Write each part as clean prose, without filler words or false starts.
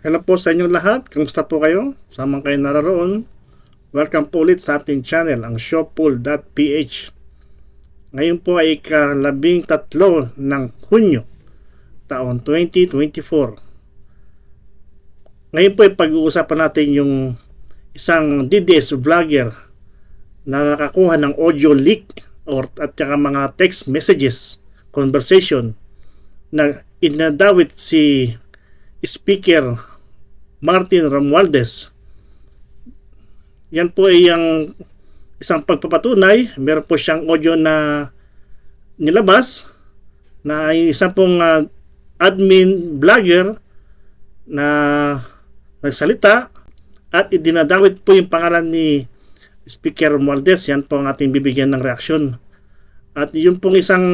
Hello po sa inyong lahat. Kumusta po kayo? Samang kayo naroon. Welcome po ulit sa ating channel, ang showpool.ph. Ngayon po ay ika-13 ng Hunyo, taon 2024. Ngayon po ay pag-uusapan natin yung isang DDS vlogger na nakakuha ng audio leak at saka mga text messages, conversation na inadawit si Speaker Martin Romualdez. Yan po ay ang isang pagpapatunay. Meron po siyang audio na nilabas na ay isang pong admin vlogger na nagsalita at idinadawit po yung pangalan ni Speaker Romualdez. Yan po ang ating bibigyan ng reaksyon. At yung pong isang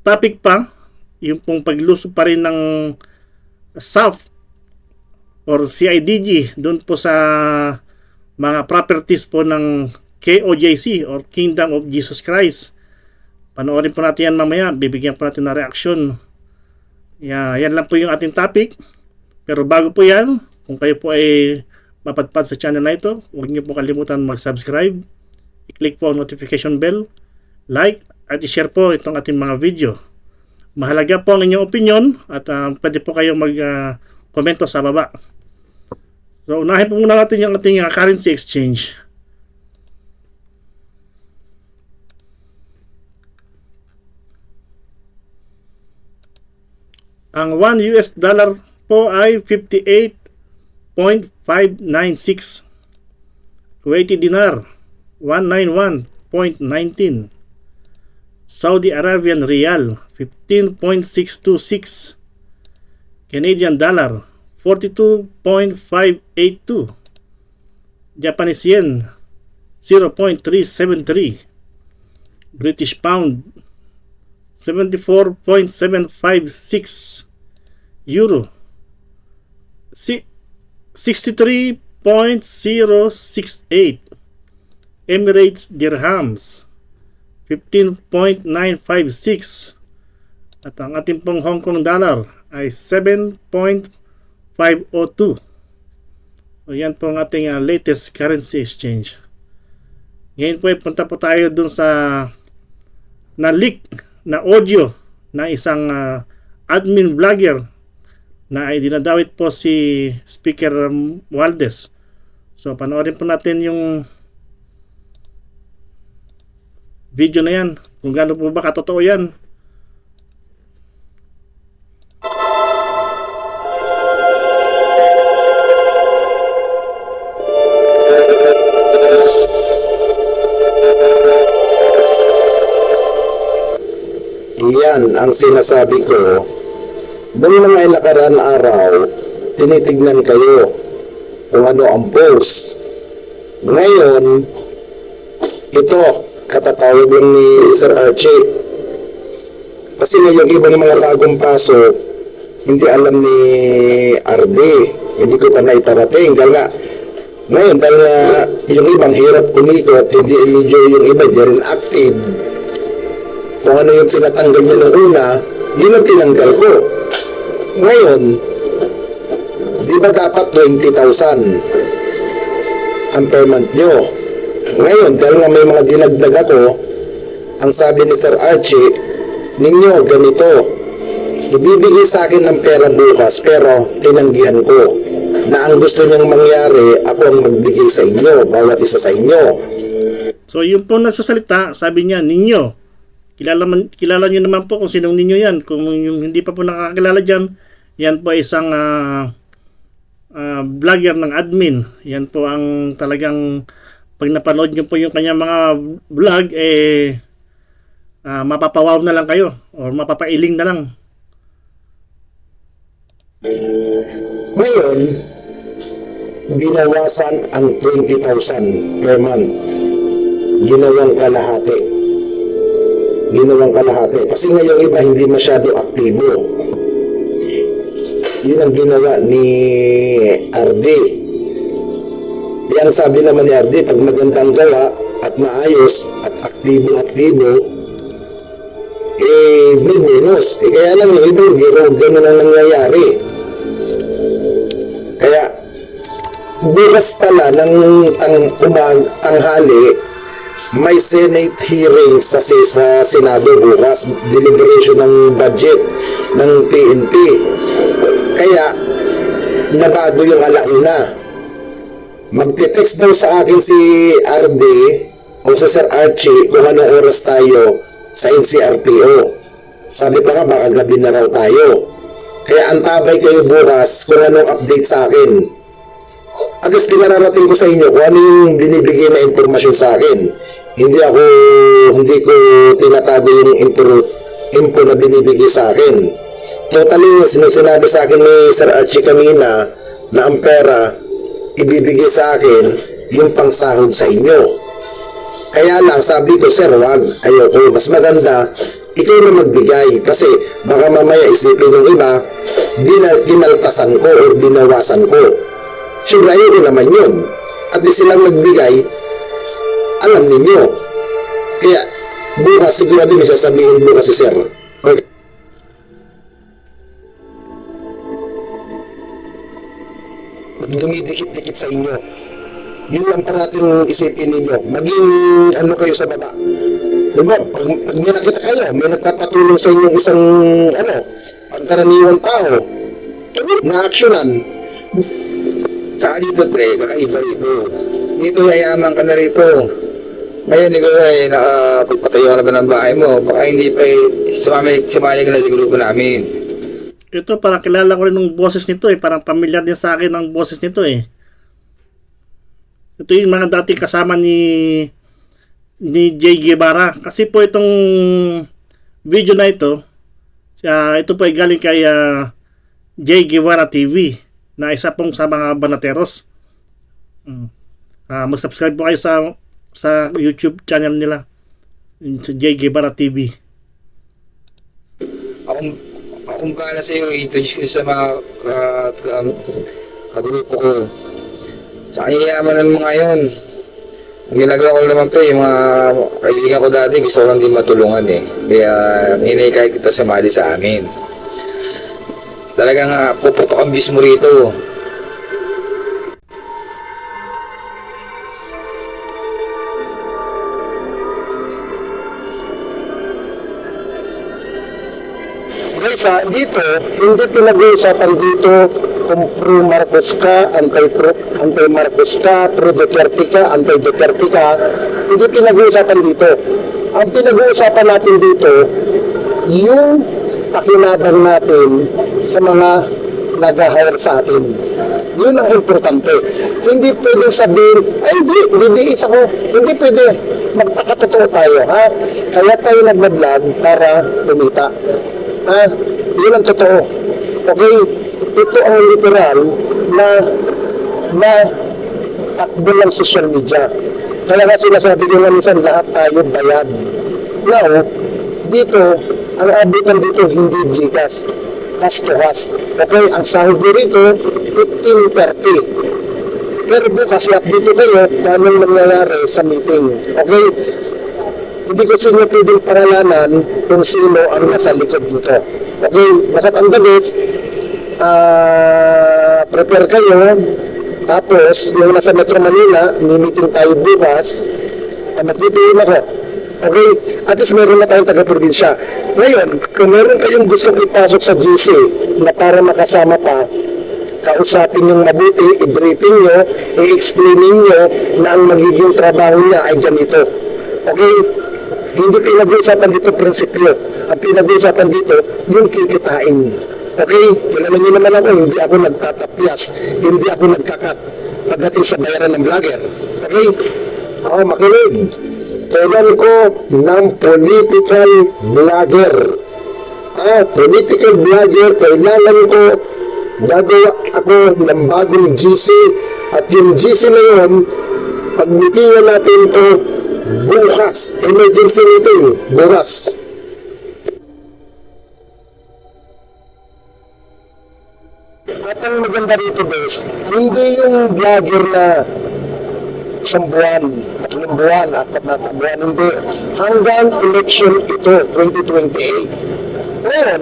topic pa, yung pong pagluso pa rin ng SAF or CIDG doon po sa mga properties po ng KOJC or Kingdom of Jesus Christ. Panoorin po natin yan mamaya. Bibigyan po natin ng reaksyon. Yan lang po yung ating topic. Pero bago po yan, kung kayo po ay mapadpad sa channel na ito, huwag niyo po kalimutan mag-subscribe. I-click po ang notification bell, like, at i-share po itong ating mga video. Mahalaga po ang inyong opinion at pwede po kayo mag-komento sa baba. So, unahin po muna natin yung ating currency exchange. Ang 1 US dollar po ay 58.596. Kuwaiti dinar, 191.19. Saudi Arabian Riyal, 15.626. Canadian dollar, 42.582. Japanese yen, 0.373. British pound, 74.756. Euro, 63.068. Emirates dirhams, 15.956. At ang ating pong Hong Kong dollar ay 7.502. So yan po ang ating latest currency exchange. Ngayon po ay punta po tayo dun sa na-leak na audio na isang admin vlogger na ay dinadawit po si Speaker Romualdez. So panoorin po natin yung video na yan. Kung gaano po ba katotoo yan. Yan ang sinasabi ko. Noong mga nakaraan araw, tinitignan kayo kung ano ang post. Ngayon, ito, katatawag lang ni Sir Archie. Kasi ngayon ibang mga bagong pasok, hindi alam ni RD. Hindi ko pa naiparating. Dahil nga, ngayon, dahil nga yung ibang hirap umikot, hindi medyo yung iba, hindi rin active. Kung ano yung pinatanggal niya noong una, yun ang tinanggal ko. Ngayon, di ba dapat 20,000 ang per month nyo? Ngayon, dahil nga may mga dinagdag ako, ang sabi ni Sir Archie, ninyo, ganito, ibibigay sa akin ng pera bukas, pero tinanggihan ko na ang gusto niyang mangyari, ako ang magbigay sa inyo, bawat isa sa inyo. So yung po nagsasalita, sabi niya, ninyo. Kilala nyo naman po kung sinong ninyo yan. Kung yung hindi pa po nakakilala dyan, yan po isang vlogger ng admin. Yan po ang talagang pag napanood nyo po yung kanyang mga vlog, mapapawaw na lang kayo or mapapailing na lang. Ngayon, binawasan ang 20,000 per month. Ginawang kalahati. Kasi ngayon iba hindi masyado aktibo. Yun ang ginawa ni RD. Yan sabi naman ni RD, pag magandang gawa at maayos at aktibo, may bonus. Kaya lang yung iba, hindi rin ganun ang nangyayari. bukas pala ng tanghali, may Senate hearing sa Senado bukas, deliberation ng budget ng PNP. Kaya, nabago yung alauna. Magte-text daw sa akin si RD o si Sir Archie kung anong oras tayo sa NCRPO. Sabi pa nga, baka gabi na raw tayo. Kaya antabay kayo bukas kung anong update sa akin. At least pinararating ko sa inyo kung ano yung binibigay na impormasyon sa akin. Hindi ko tinatago yung info na binibigay sa akin. Totally, sinabi sa akin ni Sir Archie kanina na ang pera ibibigay sa akin yung pangsahod sa inyo. Kaya lang, sabi ko, sir, wag, ayoko. Mas maganda, ikaw na magbigay. Kasi baka mamaya isipin ng iba, kinaltasan ko o binawasan ko. Siyempre, ayoko naman yun. At di silang nagbigay, alam ninyo. Kaya, bukas, sigurado may sasabihin bukas si sir. Okay. Dumidikit-dikit sa inyo. Yun lang parating isipin ninyo. Maging ano kayo sa baba. Diba? Pag may nakita kayo, may nagpapatulong sa inyong isang pagkaraniwang tao, na-actionan. Saka dito, pre, baka iba rito. Dito, yayaman ka na rito. Ngayon, ikaw ay nakapagpatayo ka na ba ng bahay mo? Baka hindi pa sumali ka na sa grupo namin. Ito, parang kilala ko rin ng boses nito eh. Parang pamilyar din sa akin ng boses nito eh. Ito yung mga dating kasama ni Jay Guevara. Kasi po itong video na ito, ito po ay galing kay Jay Guevara TV, na isa pong sa mga banateros. Mag-subscribe po kayo sa YouTube channel nila, sa Jay Guevara TV. Akong bahala sa iyo, i-introduce ko sa mga kagrupo ko. Sa kanyayamanan mo ngayon, ang ginagawa ko naman pa yung mga kaibigan ko dati, gusto ko lang din matulungan eh. Kaya hinihikay kita sumali sa amin. Talagang puputok ang bis mo rito. Guys, dito, hindi pinag-uusapan dito kung pro-Marcos ka, anti-Marcos ka, pro-Duterte ka, anti-Duterte ka. Hindi pinag-uusapan dito. Ang pinag-uusapan natin dito, yung pakinabang natin sa mga nag-hire sa atin. Yun ang importante. Hindi pwede sabihin, ay hindi isa ko. Hindi pwede. Magpakatotoo tayo, ha? Kaya tayo nag-vlog para lumita. Yun ang totoo. Okay? Ito ang literal na takbo ng social media. Kaya nga sinasabi ko nga minsan, lahat tayo bayad. Now, dito, ang abitan dito hindi Gcash, cash to cash. Okay? Ang sahod mo rito, 15.30. Pero bukas, dito kayo, anong nangyayari sa meeting. Okay? Hindi ko sa inyo pwedeng pangalanan kung sino ang nasa likod nito. Okay, basta't ang dabis, prepare kayo, tapos yung nasa Metro Manila, may-meeting tayo bukas, magpipiliin ako. Okay, at least meron na tayong taga-probinsya. Ngayon, kung meron kayong gustong ipasok sa GC na para makasama pa, kausapin yung mabuti, i-briefing nyo, i-explainin nyo na ang magiging trabaho niya ay ganito. Okay? Hindi pinag-uusapan dito prinsipyo. Ang pinag-uusapan dito, yung kikitain. Okay? Kilala niyo naman ako, hindi ako nagtatapyas, hindi ako nagkakat pagdating sa bayaran ng vlogger. Okay? Ako makinig. Kailan ko ng political vlogger. Political vlogger, kailangan ko gagawa ako ng bagong GC. At yung GC na yun, pag-meetingan natin ito bukas, emergency meeting, bukas. At ang maganda rito, guys, hindi yung vlogger na isang buwan, tatlong buwan, apat na buwan, hindi. Hanggang election ito, 2028. Ngayon,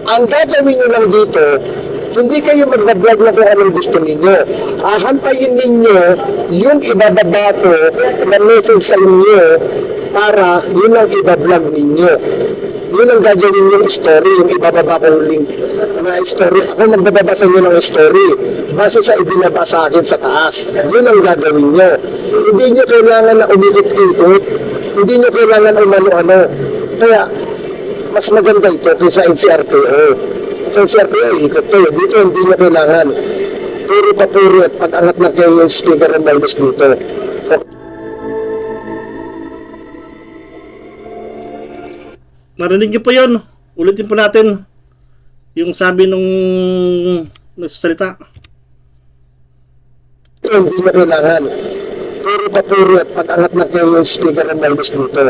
ang gagawin nyo lang dito, Hindi kayo magbablog na kung anong gusto ninyo. Hantayin ninyo yung ibababato na message sa inyo para yun ang ibablog ninyo. Yun ang gagawin yung story, yung ibababa kong link na story. Ako magbababa sa inyo ng story base sa ibinaba sa akin sa taas. Yun ang gagawin nyo. Hindi nyo kailangan na umikot-ikot. Hindi nyo kailangan umano-ano. Kaya, mas maganda ito kaysa NCRPO. Sa NCRPO, ikot kayo. Dito, hindi nyo kailangan. Puro papuri at pag-angat na kayo yung speaker ng Maldives dito. Narinig niyo po yun. Ulitin po natin yung sabi nung nagsasalita. Hindi nyo kailangan. Puro papuri at pag-angat na kayo yung speaker ng Maldives dito.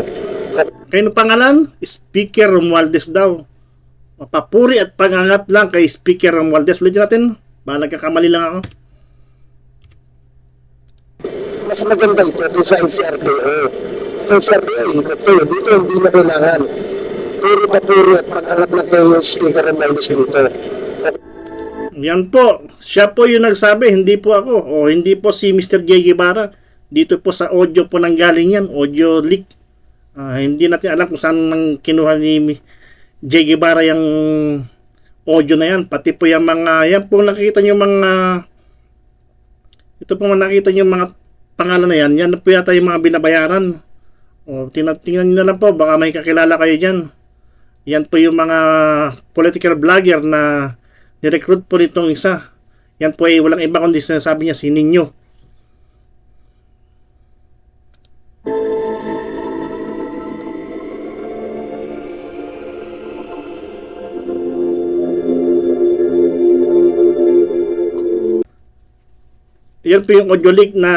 Kayo ng pangalan? Speaker Romualdez daw. Papuri at pangangat lang kay Speaker Romualdez. Ulitin natin. Baka nagkakamali lang ako. Mas maganda ito kaysa NCRPO. Sa NCRPO, ikot kayo. Dito, hindi nyo kailangan. Puro papuri at pag-angat na kayo yung speaker ng Maldives dito. Yan po. Siya po yung nagsabi. Hindi po ako. O hindi po si Mr. J. Guevara. Dito po sa audio po nanggaling yan. Audio leak. Hindi natin alam kung saan nang kinuha ni J. Guevara yung audio na yan. Pati po yung mga, yan po nakikita nyo mga, ito po nakita nyo mga pangalan na yan. Yan po yata yung mga binabayaran. O, tingnan nyo na lang po. Baka may kakilala kayo dyan. Yan po yung mga political vlogger na nirecruit po nitong isa. Yan po ay walang iba kundi sinasabi niya si Nino. Yan po yung audio leak na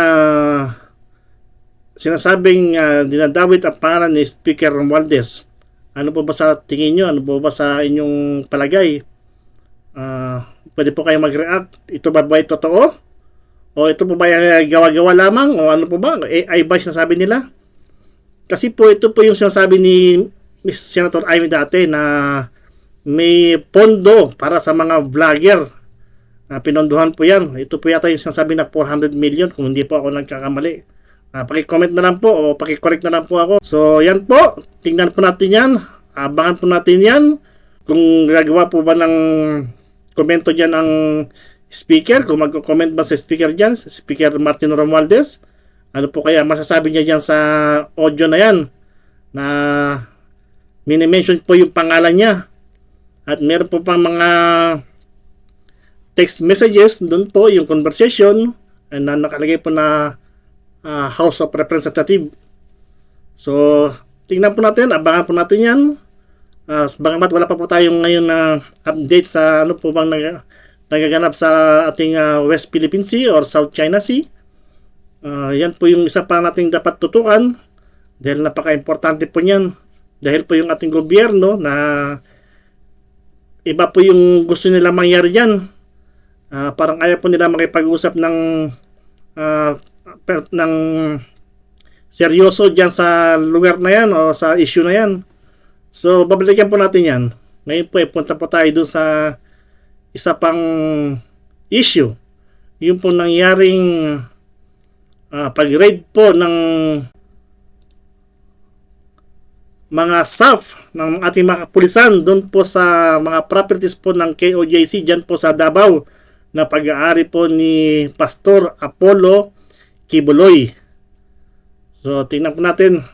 sinasabing dinadawit ang pangalan ni Speaker Romualdez. Ano po ba sa tingin nyo? Ano po ba sa inyong palagay? Pwede po kayo mag-react. Ito ba totoo? O ito po ba gawa-gawa lamang? O ano po ba? AI ba sinasabi nila? Kasi po ito po yung sinasabi ni Senator Amy dati na may pondo para sa mga vlogger. Pinondohan po yan. Ito po yata yung sinasabi na 400 million kung hindi po ako nagkakamali. Paki-comment na lang po o paki-correct na lang po ako. So yan po. Tingnan po natin yan. Abangan po natin yan. Kung gagawa po ba ng komento dyan ang speaker. Kung mag-comment ba sa speaker dyan. Speaker Martin Romualdez. Ano po kaya masasabi niya dyan sa audio na yan. Na mini-mention po yung pangalan niya. At meron po pang mga text messages, doon po yung conversation na nakalagay po na House of Representatives. So, tingnan po natin, abangan po natin yan. Bagamat wala pa po tayong ngayon na update sa ano po bang nagaganap sa ating West Philippine Sea or South China Sea. Yan po yung isa pa nating dapat tutukan dahil napaka-importante po niyan. Dahil po yung ating gobyerno na iba po yung gusto nila mangyari dyan. Parang ayaw po nila makipag-usap ng seryoso dyan sa lugar na yan o sa issue na yan. So, babalikan po natin yan. Ngayon po, punta po tayo doon sa isa pang issue. Yung po nangyaring pag-raid po ng mga staff ng ating mga kapulisan doon po sa mga properties po ng KOJC dyan po sa Davao na pag-aari po ni Pastor Apollo Kibuloy. So, tingnan po natin.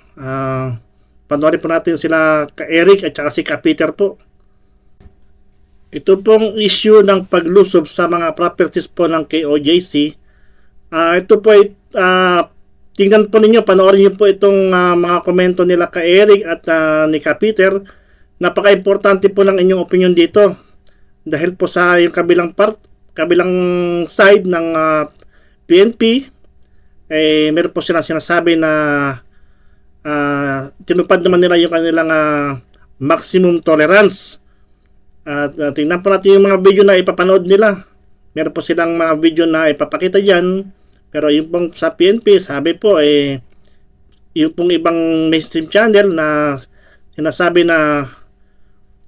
Panoorin po natin sila ka-Eric at saka si ka-Peter po. Ito pong issue ng paglusob sa mga properties po ng KOJC. Ito po ay tingnan po ninyo, panoorin niyo po itong mga komento nila ka-Eric at ni ka-Peter. Napaka-importante po ng inyong opinion dito. Dahil po sa yung kabilang side ng PNP, meron po silang sinasabi na tinupad naman nila yung kanilang maximum tolerance. At tingnan po natin yung mga video na ipapanood nila. Meron po silang mga video na ipapakita dyan. Pero yung pong sa PNP, sabi po yung pong ibang mainstream channel na sinasabi na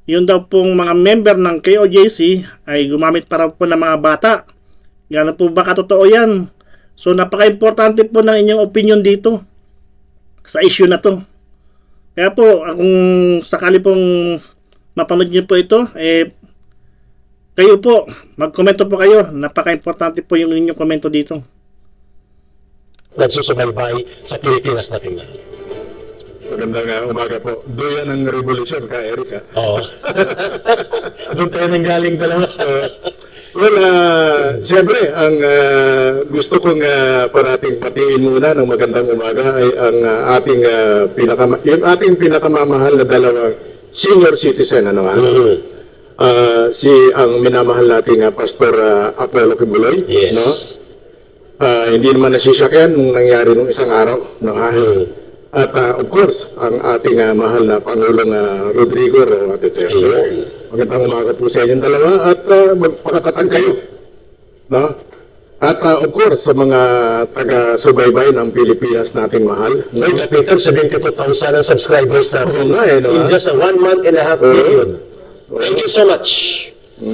Yun daw pong mga member ng KOJC ay gumamit para po ng mga bata. Gano'n po ba katotoo yan? So napaka-importante po ng inyong opinion dito sa issue na to. Kaya po, kung sakali pong mapanood nyo po ito, kayo po, mag-komento po kayo. Napaka-importante po yung inyong komento dito. Nagsusubaybay sa Pilipinas natin na. Magandang umaga po. Doon ang revolusyon ka, Eric, ha? Oo. Doon tayo nanggaling talaga. Well, siyempre, ang gusto kong parating patiin muna ng magandang umaga ay ang yung ating pinakamamahal na dalawang senior citizen, ano ha? Ang minamahal nating Pastor Apollo Kibuloy, Yes. no? Hindi naman nasisakyan nung nangyari nung isang araw, no ha? At of course, ang ating mahal na Pangulong Rodrigo Duterte. Magandang umaga po sa inyong dalawa at magpakatatag kayo. No? At of course, sa mga taga-subaybay ng Pilipinas nating mahal. No? Ngayon, Peter, 72,000 ang subscribers natin. Oo nga, no? In just 1 month and a half period. Thank you so much.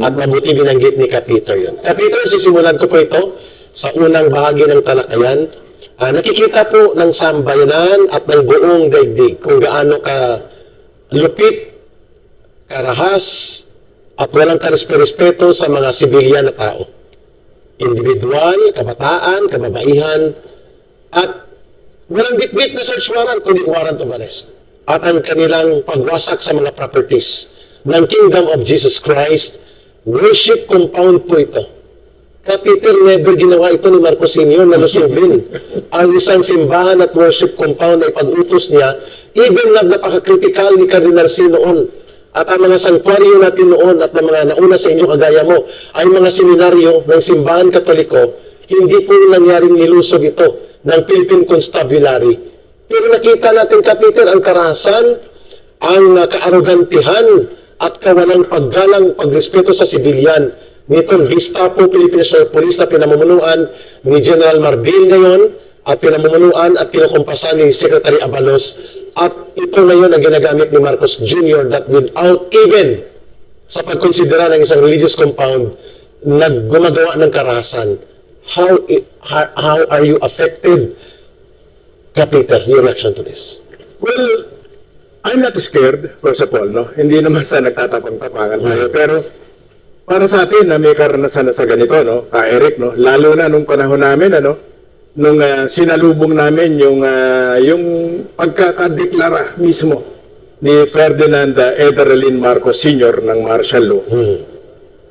At mabuti binanggit ni Kapeter yun. Kapeter, sisimulan ko po ito sa unang bahagi ng talakayan. Nakikita po ng sambayanan at ng buong daigdig kung gaano ka lupit, karahas, at walang karespeto sa mga sibilyan na tao. Individual, kabataan, kababaihan, at walang bit-bit na search warrant, kundi warrant of arrest. At ang kanilang pagwasak sa mga properties ng Kingdom of Jesus Christ, worship compound po ito. Kapiter, never ginawa ito ni Marcos Sr. na lusubin. Ang isang simbahan at worship compound ay pag-utos niya, even na napaka-critical ni Cardinal C noon. At ang mga sanktuaryo natin noon at ng mga nauna sa inyo kagaya mo, ay mga seminaryo ng simbahan katoliko, hindi po nangyaring nilusog ito ng Philippine Constabulary. Pero nakita natin, Kapiter, ang karahasan, ang kaarogantihan, at kawalang paggalang, pagrespeto sa sibilyan nitong Gestapo Philippine Police na pinamumunuan ni General Marbil ngayon at pinamumunuan at kinukumpasan ni Secretary Abalos, at ito ngayon ang ginagamit ni Marcos Jr. that without even sa pagkonsidera ng isang religious compound naggumagawa ng karahasan. How are you affected, Kapiter, your reaction to this? Well, I'm not scared, first of all, no? Hindi naman sa nagtatapang-tapangan tayo, pero para sa atin na may karanasan na sa ganito, no? Eric, no? Lalo na nung panahon namin, ano? Nung sinalubong namin yung pagkakadeklara mismo ni Ferdinand Ederlin Marcos Sr. ng martial law.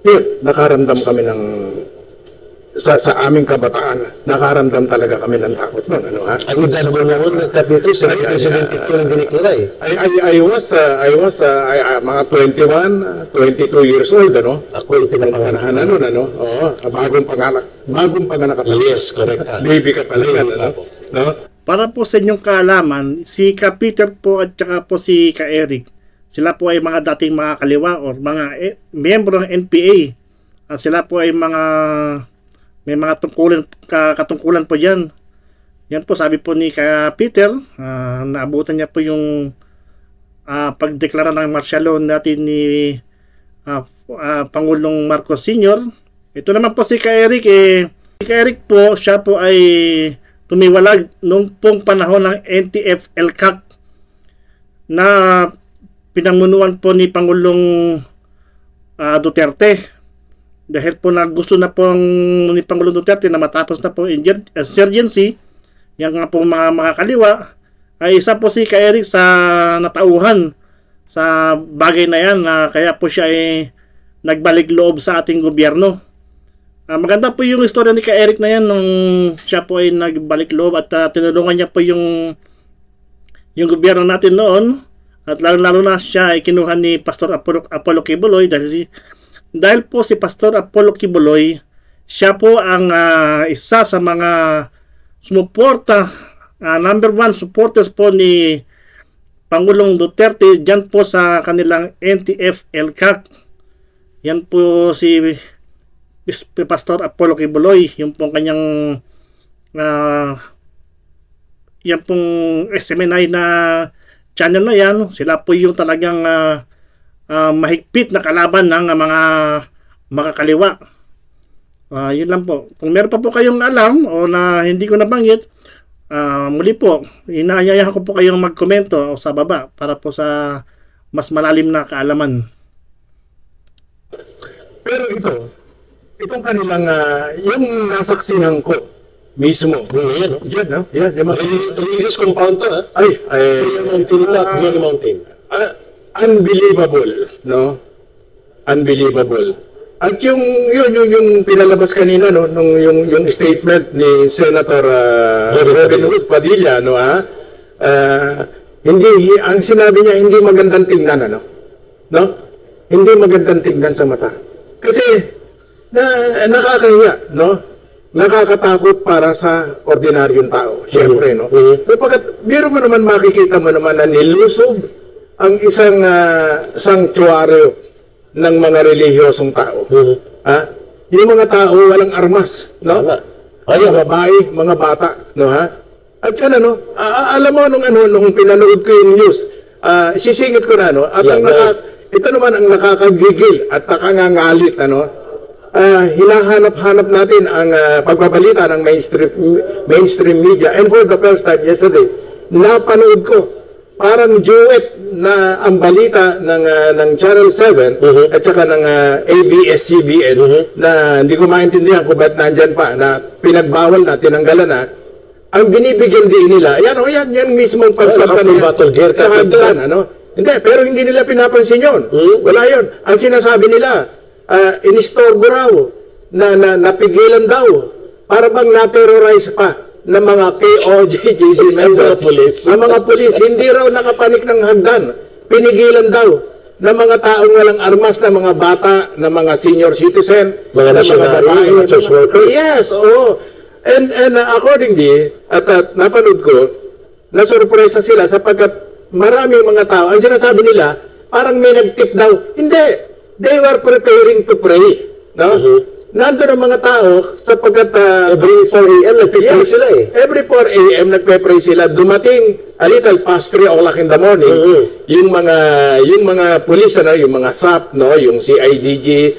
Yun, nakaramdam kami ng sa aming kabataan, nakaramdam talaga kami ng takot noon, ano ha? Ang edad mo naman, Kapiter, 72 ang diniklara eh. I was mga 21, 22 years old, ano? Ako yung Panganahan, ano? Oo, bagong panganak ka pa. Yes, correct ka. Baby ka pa lang, ano? No? Para po sa inyong kaalaman, si Ka-Peter po at saka po si Ka-Eric, sila po ay mga dating mga kaliwa or mga miyembro ng NPA. At sila po ay may mga katungkulan po dyan. Yan po, sabi po ni Ka-Peter, naabutan niya po yung pagdeklara ng martial law natin ni Pangulong Marcos Sr. Ito naman po si Ka-Eric, si Ka-Eric po, siya po ay tumiwalag nung pong panahon ng NTF-ELCAC na pinamunuan po ni Pangulong Duterte. Dahil po gusto na po ni Pangulong Duterte na matapos na po insurgency, yung nga po mga makakaliwa, ay isa po si Ka-Eric sa natauhan sa bagay na yan, kaya po siya ay nagbalik loob sa ating gobyerno. Maganda po yung istorya ni Ka-Eric na yan nung siya po ay nagbalik loob at tinulungan niya po yung gobyerno natin noon, at lalo na siya ay kinuha ni Pastor Apollo Kibuloy dahil po si Pastor Apollo Kibuloy, siya po ang isa sa mga sumuporta, number one supporters po ni Pangulong Duterte dyan po sa kanilang NTF-ELCAC. Yan po si Pastor Apollo Kibuloy, yung pong kanyang yan pong SMNI na channel na yan. Sila po yung talagang mahigpit na kalaban ng mga makakaliwa. Yun lang po. Kung meron pa po kayong alam o na hindi ko nabanggit, muli po, inaanyayahan ko po kayong magkomento sa baba para po sa mas malalim na kaalaman. Pero itong kanilang, yung nasaksihan ko mismo. Yan, no? Yan, no? Yan, yung mga... Religious compound to, ha? Ay, Mountain ito at Glory Mountain. unbelievable, no? Unbelievable. At yung pinalabas kanina, no, yung statement ni Senator Robin Hood Padilla, no, ang sinabi niya hindi magandang tingnan, ano? No? Hindi magandang tingnan sa mata. Kasi nakakahiya, no? Nakakatakot para sa ordinaryong tao, syempre, no? Sapagkat biro mo naman, makikita mo naman na nilusob ang isang sanctuaryo ng mga relihiyosong tao. Yung mga tao walang armas, no? Mga babae, mga bata, no, ha? At yan, ano, alam mo nung pinanood ko yung news, sisingit ko na, no? At ito naman ang nakakagigil at nakangangalit, ano? Hinahanap-hanap natin ang pagbabalita ng mainstream media. And for the first time yesterday, napanood ko parang duet na ang balita ng Channel 7 at saka ng ABS-CBN na hindi ko maintindihan kung ba't nandyan pa, na pinagbawal na, tinanggalan na. Ang binibigyan din nila, yan mismong pagsapa nila sa hagdan, ano? Hindi, pero hindi nila pinapansin yun. Wala yun. Ang sinasabi nila, inistorbo raw, napigilan daw, para bang na-terrorize pa ng mga KOJC members. Ang mga pulis, hindi raw nakapanik ng hagdan. Pinigilan daw ng mga taong walang armas, na mga bata, na mga senior citizen, mga babae, church workers. Yes, oo. And accordingly, at napanood ko, nasurpresa sila sapagkat maraming mga tao, ang sinasabi nila, parang may nag-tip daw. Hindi. They were preparing to pray. No? Nandun ang mga tao sapagkat Every 4 a.m. nagpipray sila eh. Every 4 a.m. nagpe-pray sila. Dumating a little past 3 o'clock in the morning, yung mga pulis, ano, yung mga SAP, no, yung CIDG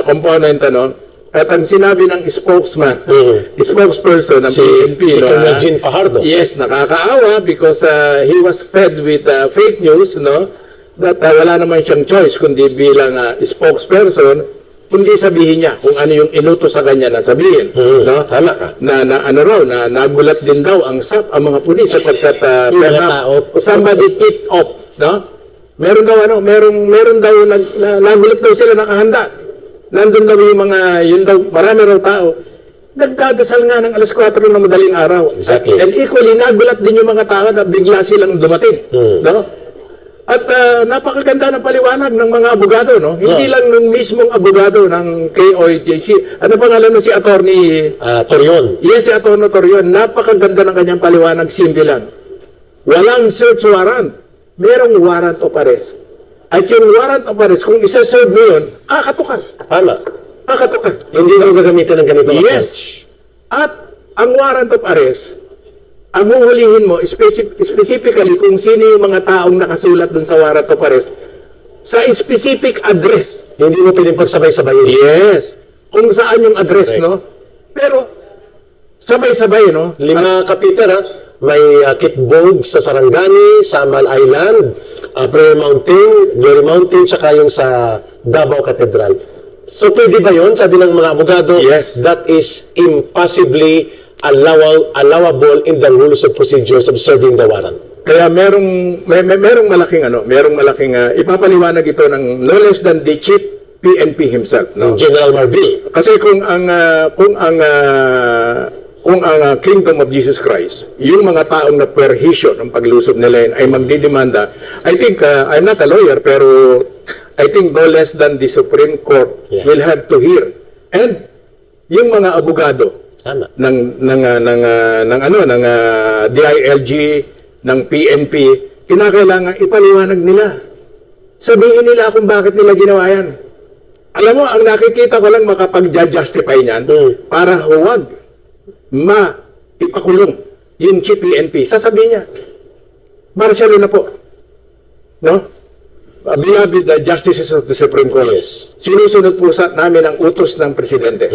component, ano, at ang sinabi ng spokesperson ng PNP, si no, Colonel Jean Fajardo. yes, nakakaawa because he was fed with fake news, no, that wala naman siyang choice kundi bilang spokesperson, kundi sabihin niya kung ano yung inutos sa kanya na sabihin, no? Tama ka. Nagulat din daw ang SAP, ang mga pulis, sapagkat somebody picked up, no? Meron daw nagulat daw sila, nakahanda. Nandun daw yung marami raw tao. Nagdadasal nga ng alas 4 ng madaling araw. Exactly. And equally, nagulat din yung mga tao na bigla silang dumating, no? At napakaganda ng paliwanag ng mga abogado, no? Hindi lang nung mismong abogado ng KOJC. Ano pangalan mo, si Attorney Torion. Yes, si Attorney Torion. Napakaganda ng kanyang paliwanag, simple lang. Walang search warrant. Merong warrant of arrest. At yung warrant of arrest, kung isa-serve mo yun, kakatukan. Tama. Kakatukan. Hindi na gagamitin ng ganito. Yes. At ang warrant of arrest, ang huhulihin mo, specifically kung sino yung mga taong nakasulat dun sa warrant of arrest, sa specific address. Hindi mo pwedeng pagsabay-sabayin. Yes. Kung saan yung address, no? Pero, sabay-sabay, no? 5 kapiter, ha? May Kitbog sa Sarangani, Samal Island, Prayer Mountain, Glory Mountain, tsaka yung sa Davao Cathedral. So, pwede ba yun? Sabi ng mga abogado, Yes. that is impossibly allowable in the rules of procedures of serving the warrant. Kaya merong malaking ipapaliwanag ito ng no less than the chief PNP himself, no? General Marbil. Kasi kung ang Kingdom of Jesus Christ, yung mga taong na perhisyo ng paglusob nila yun ay magdidemanda, I think, I'm not a lawyer, pero I think no less than the Supreme Court will have to hear. And yung mga abogado ng DILG, ng PNP, kinakailangan ipaliwanag nila. Sabihin nila kung bakit nila ginawa yan. Alam mo, ang nakikita ko lang makapag-justify niyan, para huwag ipakulong yung chief PNP. Sasabihin niya, martial law na po. No? beloved justices of the Supreme Court, Yes. sinusunod po namin ang utos ng Presidente.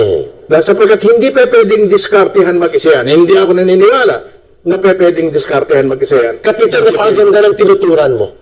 Na sapagkat hindi pa pwedeng diskartehan mag-isa yan. Hindi ako naniniwala na pwedeng diskartehan mag-isa yan. Kapitan, napakaganda ng tinuturan mo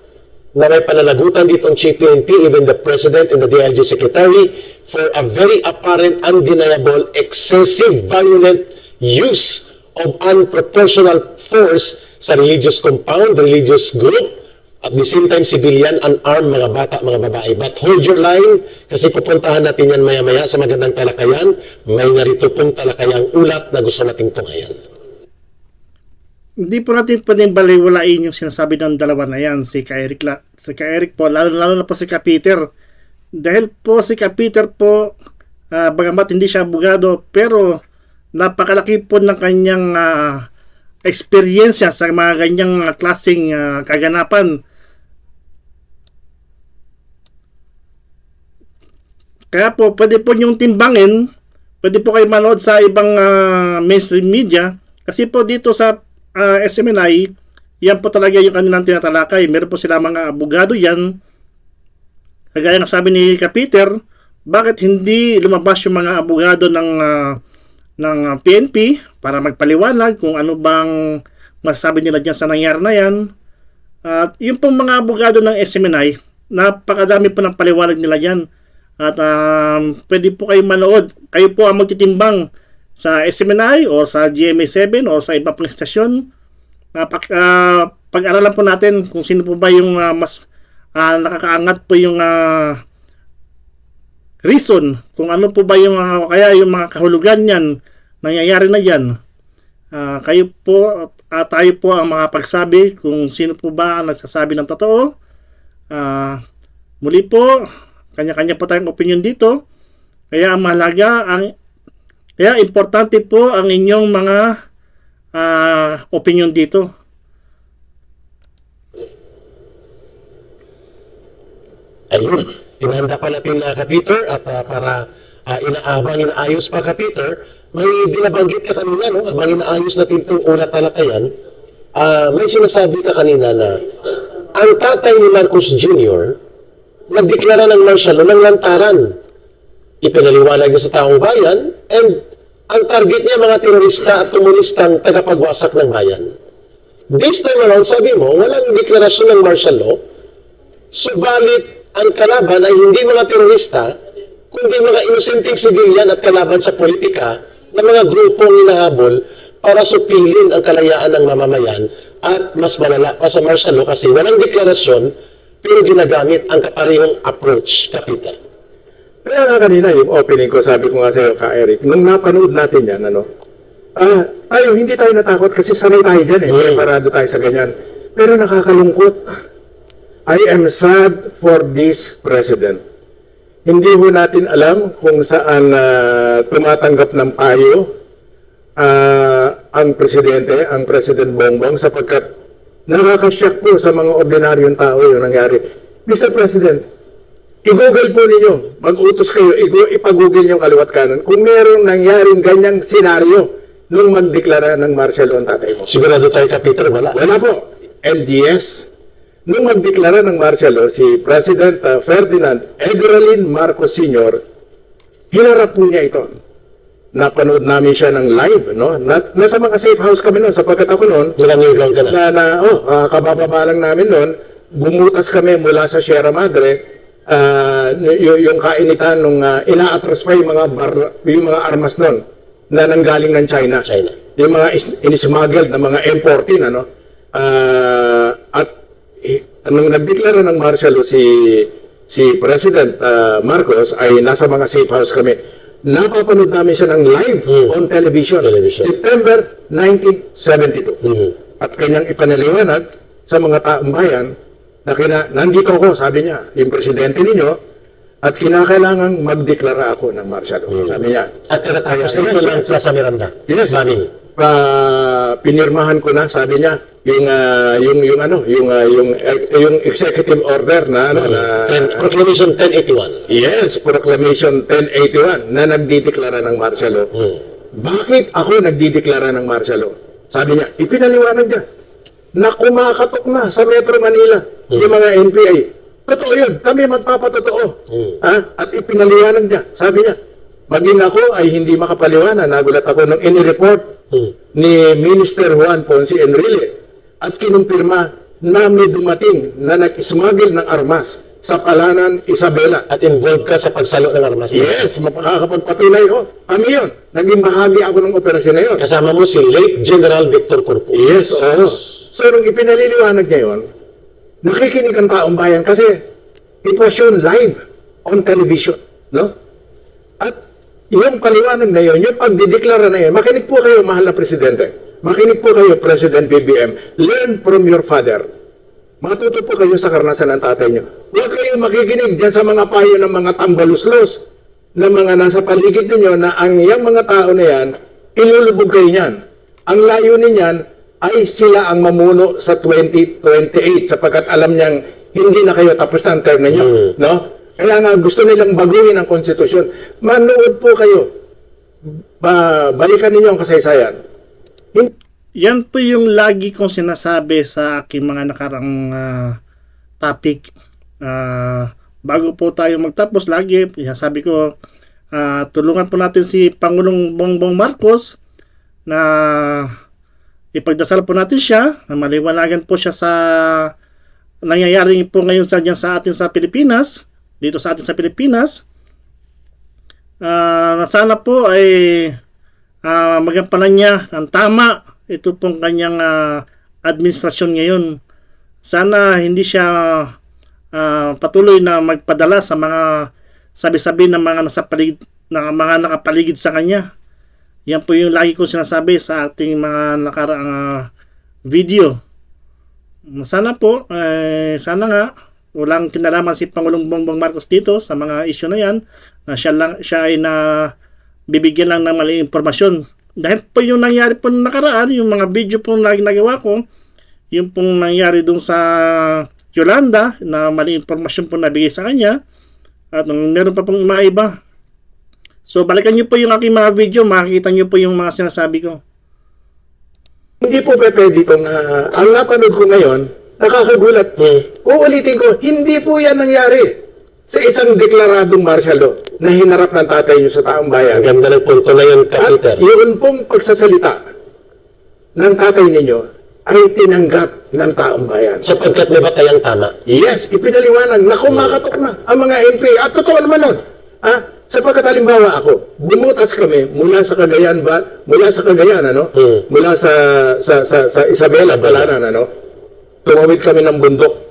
na may pananagutan ditong Chief PNP, even the President and the DILG Secretary, for a very apparent, undeniable, excessive, violent use of unproportional force sa religious compound, religious group, at the same time, civilian, unarmed, mga bata, mga babae. But hold your line, kasi pupuntahan natin yan maya-maya sa magandang talakayan. May narito pong talakayang ulat na gusto nating tungayan. Hindi po natin pwedeng baliwalain yung sinasabi ng dalawa na yan, si Ka Eric po, lalo na po si Ka Peter. Dahil po si Ka Peter po, bagamat hindi siya abogado, pero napakalaki po ng kanyang experience sa mga ganyang klaseng kaganapan. Kaya po, pwede po yung timbangin, pwede po kayo manood sa ibang mainstream media, kasi po dito sa SMNI, yan po talaga yung kanilang tinatalakay. Meron po sila mga abogado yan. Kagaya ng sabi ni Ka Peter, bakit hindi lumabas yung mga abogado ng PNP para magpaliwanag kung ano bang masasabi nila dyan sa nangyari na yan. At yung pong mga abogado ng SMNI, napakadami po ng paliwanag nila dyan. At pwede po kayo manood. Kayo po ang magtitimbang sa SMNI o sa GMA7 o sa iba pang estasyon. Pag-aralan po natin kung sino po ba yung mas nakakaangat po yung reason, kung ano po ba yung kaya yung mga kahulugan niyan nangyayari na yan. Kayo po at tayo po ang makapagsabi kung sino po ba ang nagsasabi ng totoo. Muli po, kanya-kanya po tayong opinion dito. Kaya ang mahalaga, kaya importante po ang inyong mga opinion dito. Ayun, inahanda pa natin na Ka Peter at para inaayos pa Ka Peter, may binabanggit ka kanina, no? Habang inaayos natin itong ulat talakayan, may sinasabi ka kanina na ang tatay ni Marcos Jr. nagdeklara ng martial law ng lantaran. Ipinaliwanag niya sa taong bayan, and ang target niya mga terorista at komunistang tagapagwasak ng bayan. This time around, sabi mo, walang deklarasyon ng martial law, subalit ang kalaban ay hindi mga terorista, kundi mga inosenteng sibilyan at kalaban sa politika na mga grupong hinahabol para supilin ang kalayaan ng mamamayan at mas malala pa sa martial law kasi walang deklarasyon pero ginagamit ang kaparehong approach, Kapitan. Kaya nga kanina yung opening ko, sabi ko nga sa'yo, Ka Eric, nung napanood natin yan, hindi tayo natakot kasi sanay tayo dyan preparado tayo sa ganyan. Pero nakakalungkot. I am sad for this president. Hindi ho natin alam kung saan tumatanggap ng payo ang presidente, ang President Bongbong, sapagkat nakakashock po sa mga ordinaryong tao yung nangyari. Mr. President, i-google po ninyo, mag-utos kayo, ipag-google yung kaliwat kanan kung merong nangyaring ganyang senaryo nung magdeklara ng martial law ang tatay mo. Sigurado tayo, Kapitan, wala. Wala po. MDS, nung magdeklara ng martial law, si President Ferdinand Edralin Marcos Sr., hinarap po niya ito. Napanood namin siya ng live, no? Nasa mga safe house kami noon, sapagkat ako noon, Nag-underground ka na. kabababa lang namin noon, bumutas kami mula sa Sierra Madre, yung kainitan nung ina-atras pa yung mga armas noon na nanggaling ng China. Yung mga inismuggled na mga M14, ano? At nung nagdeklara ng martial law si President Marcos ay nasa mga safe house kami. Napapanood namin siya ng live on television. September 1972. At kanyang ipanaliwanag sa mga taong bayan na nandito ako, sabi niya, yung presidente ninyo, at kinakailangang magdeklara ako ng martial law. Sabi niya. At katatapos na ito ng Plaza Miranda. Yes. Mamin. Pinirmahan ko na, sabi niya, yung executive order na Proclamation 1081. Yes, Proclamation 1081 na nagdideklara ng martial law. Bakit ako nagdideklara ng martial law? Sabi niya, ipinaliwanag niya na kumakatok na sa Metro Manila yung mga NPA. Totoo yun. Kami magpapatotoo. Hmm. At ipinaliwanag niya. Sabi niya, maging ako ay hindi makapaliwanag. Nagulat ako nung inireport ni Minister Juan Ponce Enrile at kinumpirma na may dumating na nag-smuggle ng armas sa Palanan, Isabela. At involved ka sa pagsalo ng armas. Yes, makakapagpatunay ko. Kami yun. Naging bahagi ako ng operasyon na yun. Kasama mo si late General Victor Corpus. Yes, oo. So, nung ipinaliliwanag niya yun, nakikinig ang taong bayan kasi it was shown live on television. No? At yung paliwanag na yun, yung pagdideklara na yun, makinig po kayo, mahal na Presidente. Makinig po kayo, President BBM. Learn from your father. Matuto po kayo sa karanasan ng tatay niyo. Huwag kayo makikinig dyan sa mga payo ng mga tambaluslos na mga nasa paligid ninyo na ang yung mga tao na yan, ilulubog kayo niyan. Ang layunin niyan ay sila ang mamuno sa 2028 sapagkat alam niyang hindi na kayo tapos na ang term ninyo. No? Kaya nga gusto nilang baguhin ang konstitusyon. Manood po kayo. Balikan ninyo ang kasaysayan. Yan po yung lagi kong sinasabi sa aking mga nakarang topic. Bago po tayo magtapos, lagi sabi ko, tulungan po natin si Pangulong Bongbong Marcos na ipagdasal po natin siya, na maliwanagan po siya sa nangyayari po ngayon sa atin sa Pilipinas, dito sa atin sa Pilipinas. Na sana po ay magampanan niya ang tama ito pong kanyang administrasyon ngayon. Sana hindi siya patuloy na magpadala sa mga sabi-sabi ng mga mga nakapaligid sa kanya. Yan po yung lagi ko sinasabi sa ating mga nakaraang video. Sana po, sana nga walang kinalaman si Pangulong Bongbong Marcos dito sa mga issue na yan, na siya ay bibigyan lang ng maling impormasyon. Dahil po yung nangyari po nakaraan, yung mga video po na ginagawa ko, yung pong nangyari doon sa Yolanda, na maling impormasyon po nabigay sa kanya, at meron pa pong mga iba. So balikan nyo po yung aking mga video, makikita nyo po yung mga sinasabi ko. Hindi po pwede itong ang napanood ko ngayon, nakakagulat. Uulitin ko, hindi po yan nangyari sa isang deklaradong martial law na hinarap ng tatay niyo sa taong bayan. Ang ganda ng punto na yun, Kapiter. At yun pong pagsasalita ng tatay ninyo ay tinanggap ng taong bayan. Sapagkat may batayang tama. Yes, ipinaliwanag na kumakatok na ang mga NP. At totoo naman nun. Sapagkat halimbawa ako, bumutas kami mula sa Cagayan, mula sa Isabela, Palanan, tumawid kami ng bundok,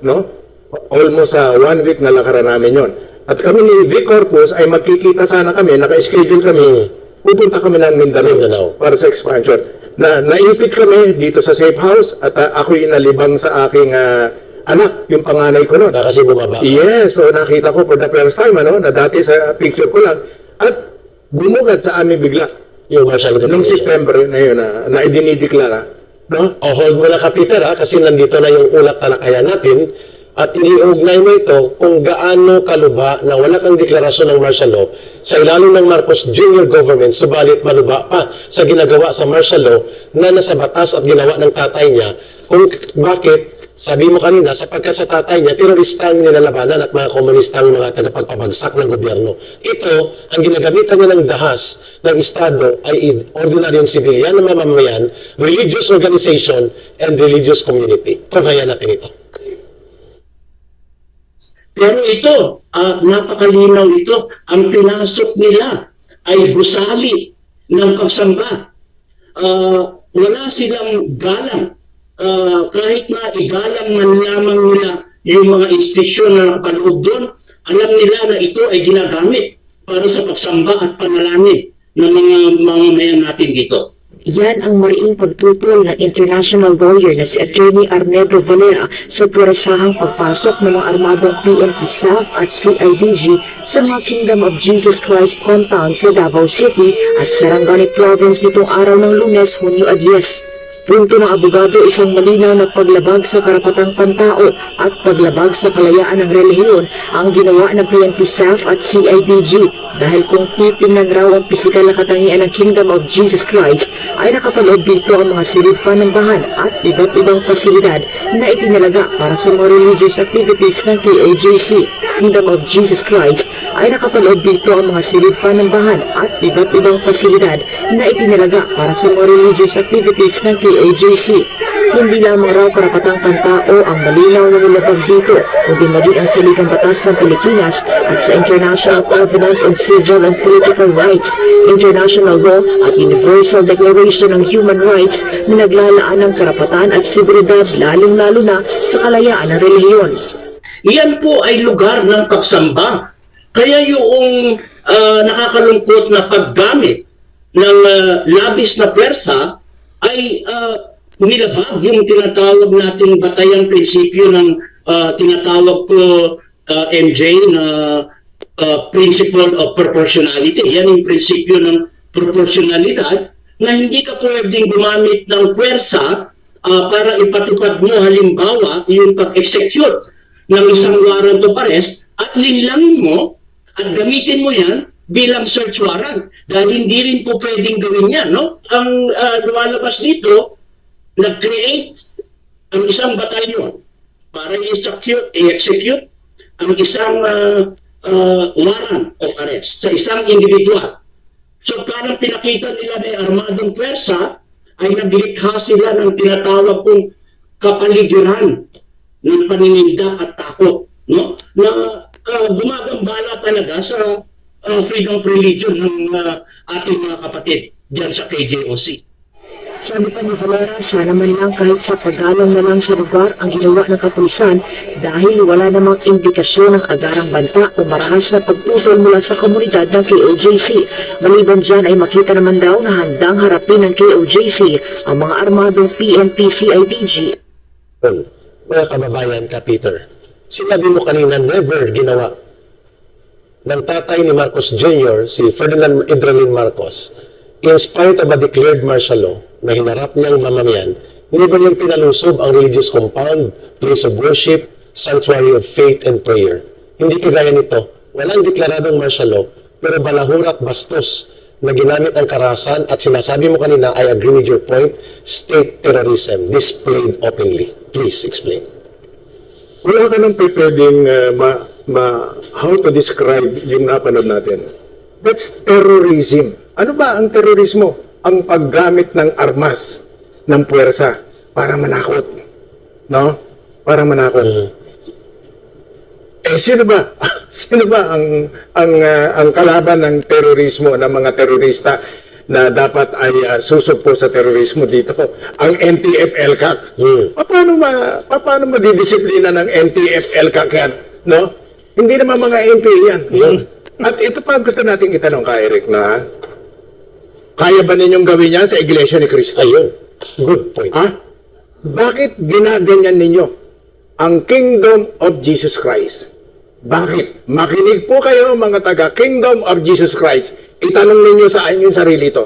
almost 1 week na lakaran namin yon. At kami ni Vic Corpus ay magkikita sana kami, naka-schedule kami, pupunta kami ng Mindanao para sa expansion. Naipit kami dito sa safe house at ako'y inalibang sa aking anak, yung panganay ko noon. Kasi bumaba. Yes, so nakita ko for the first time, na dati sa picture ko lang, at bumugad sa amin bigla. Yung martial law. Noong September na yun, na idinideklara. No? Hold mo na, Kapiter, kasi nandito na yung ulat talakayan natin. At iniugnay mo ito kung gaano kalubha na wala kang deklarasyon ng martial law sa ilalim ng Marcos Jr. government, subalit malubha pa sa ginagawa sa martial law na nasa batas at ginawa ng tatay niya. Kung bakit, sabi mo kanina, sapagkat sa tatay niya, terorista ang nilalabanan at mga komunistang mga tagapagpabagsak ng gobyerno. Ito, ang ginagamitan niya ng dahas ng Estado ay ordinaryong sibilyan na mamamayan, religious organization, and religious community. Tugayan natin ito. Pero ito, napakalinaw ito, ang pinasok nila ay gusali ng pagsamba. Wala silang galang. Kahit na igalang man lamang nila yung mga institusyon na nakapaloob doon, alam nila na ito ay ginagamit para sa pagsamba at panalangin ng mga mamamayan natin dito. Yan ang mariing pagtutol ng international lawyer na si Attorney Arneldo Valera sa puresahang pagpasok ng mga armadong PNP staff at CIDG sa mga Kingdom of Jesus Christ compound sa Davao City at Sarangani Province nitong araw ng Lunes, Hunyo 10. punto ng abogado, isang malinaw na paglabag sa karapatang pantao at paglabag sa kalayaan ng relihiyon ang ginawa ng PNP SAF at CIDG dahil kung titingnan raw ang pisikal na katangian ng Kingdom of Jesus Christ ay nakapaloob dito ang mga silid panambahan at iba't ibang pasilidad na itinalaga para sa mga religious activities ng KOJC. Kingdom of Jesus Christ ay nakapaloob dito ang mga silid panambahan at iba't ibang pasilidad na itinalaga para sa mga religious activities ng KOJC. Hindi lamang raw karapatang pantao ang malinaw na nilabag dito, kundi maging ang saligang batas ng Pilipinas at sa International Covenant on Civil and Political Rights, International Law at Universal Declaration of Human Rights na naglalaan ng karapatan at seguridad lalong-lalo na sa kalayaan ng relihiyon. Iyan po ay lugar ng pagsamba. Kaya yung nakakalungkot na paggamit ng labis na pwersa ay nilabag yung tinatawag nating batayang prinsipyo ng tinatawag ko MJ na principle of proportionality. Yan yung prinsipyo ng proportionalidad na hindi ka pwedeng gumamit ng pwersa para ipatupad mo halimbawa yung pag-execute ng isang warrant of arrest at linlangin mo at gamitin mo yan bilang search warrant. Dahil hindi rin po pwedeng gawin yan. No? Ang lumalabas dito, nag-create ang isang batalyon para i-execute ang isang warrant of arrest sa isang individual. So parang pinakita nila na armadong pwersa ay naglikha sila ng tinatawag kong kapaligiran ng paninindak at takot, no? Na gumagambala talaga sa freedom of religion ng ating mga kapatid diyan sa KJOC. Sabi pa ni Valera, sana man lang kahit sa paggalang na lang sa lugar ang ginawa ng kapulisan dahil wala namang indikasyon ng agarang banta o marahas na pagtutol mula sa komunidad ng KOJC. Maliban dyan ay makita naman daw na handang harapin ng KOJC ang mga armadong PNP CIDG. Mga kababayan ka, Peter, sinabi mo kanina never ginawa ng tatay ni Marcos Jr., si Ferdinand Idralin Marcos, in spite of a declared martial law na hinarap niyang mamamayan, never niyang pinalusob ang religious compound, place of worship, sanctuary of faith and prayer. Hindi kagaya nito, walang deklaradong martial law, pero balahurat bastos na ginamit ang karahasan at sinasabi mo kanina, I agree with your point, state terrorism displayed openly. Please explain. Wala ka nang pwedeng how to describe yung napanood natin. That's terrorism. Ano ba ang terorismo? Ang paggamit ng armas, ng puwersa, para manakot. No? Para manakot. Sino ba? Sino ba ang kalaban ng terorismo, ng mga terorista na dapat ay susugpo sa terorismo dito? Ang NTF-ELCAC. Paano madidisiplina ng NTF-ELCAC yan? No? Hindi naman mga MP yan. At ito pa gusto nating itanong ka, Eric, na kaya ba ninyong gawin yan sa Iglesia ni Cristo? Ayun. Good point. Ha? Bakit ginaganyan ninyo ang Kingdom of Jesus Christ? Bakit? Makinig po kayo mga taga Kingdom of Jesus Christ. Itanong ninyo sa inyong sarili ito.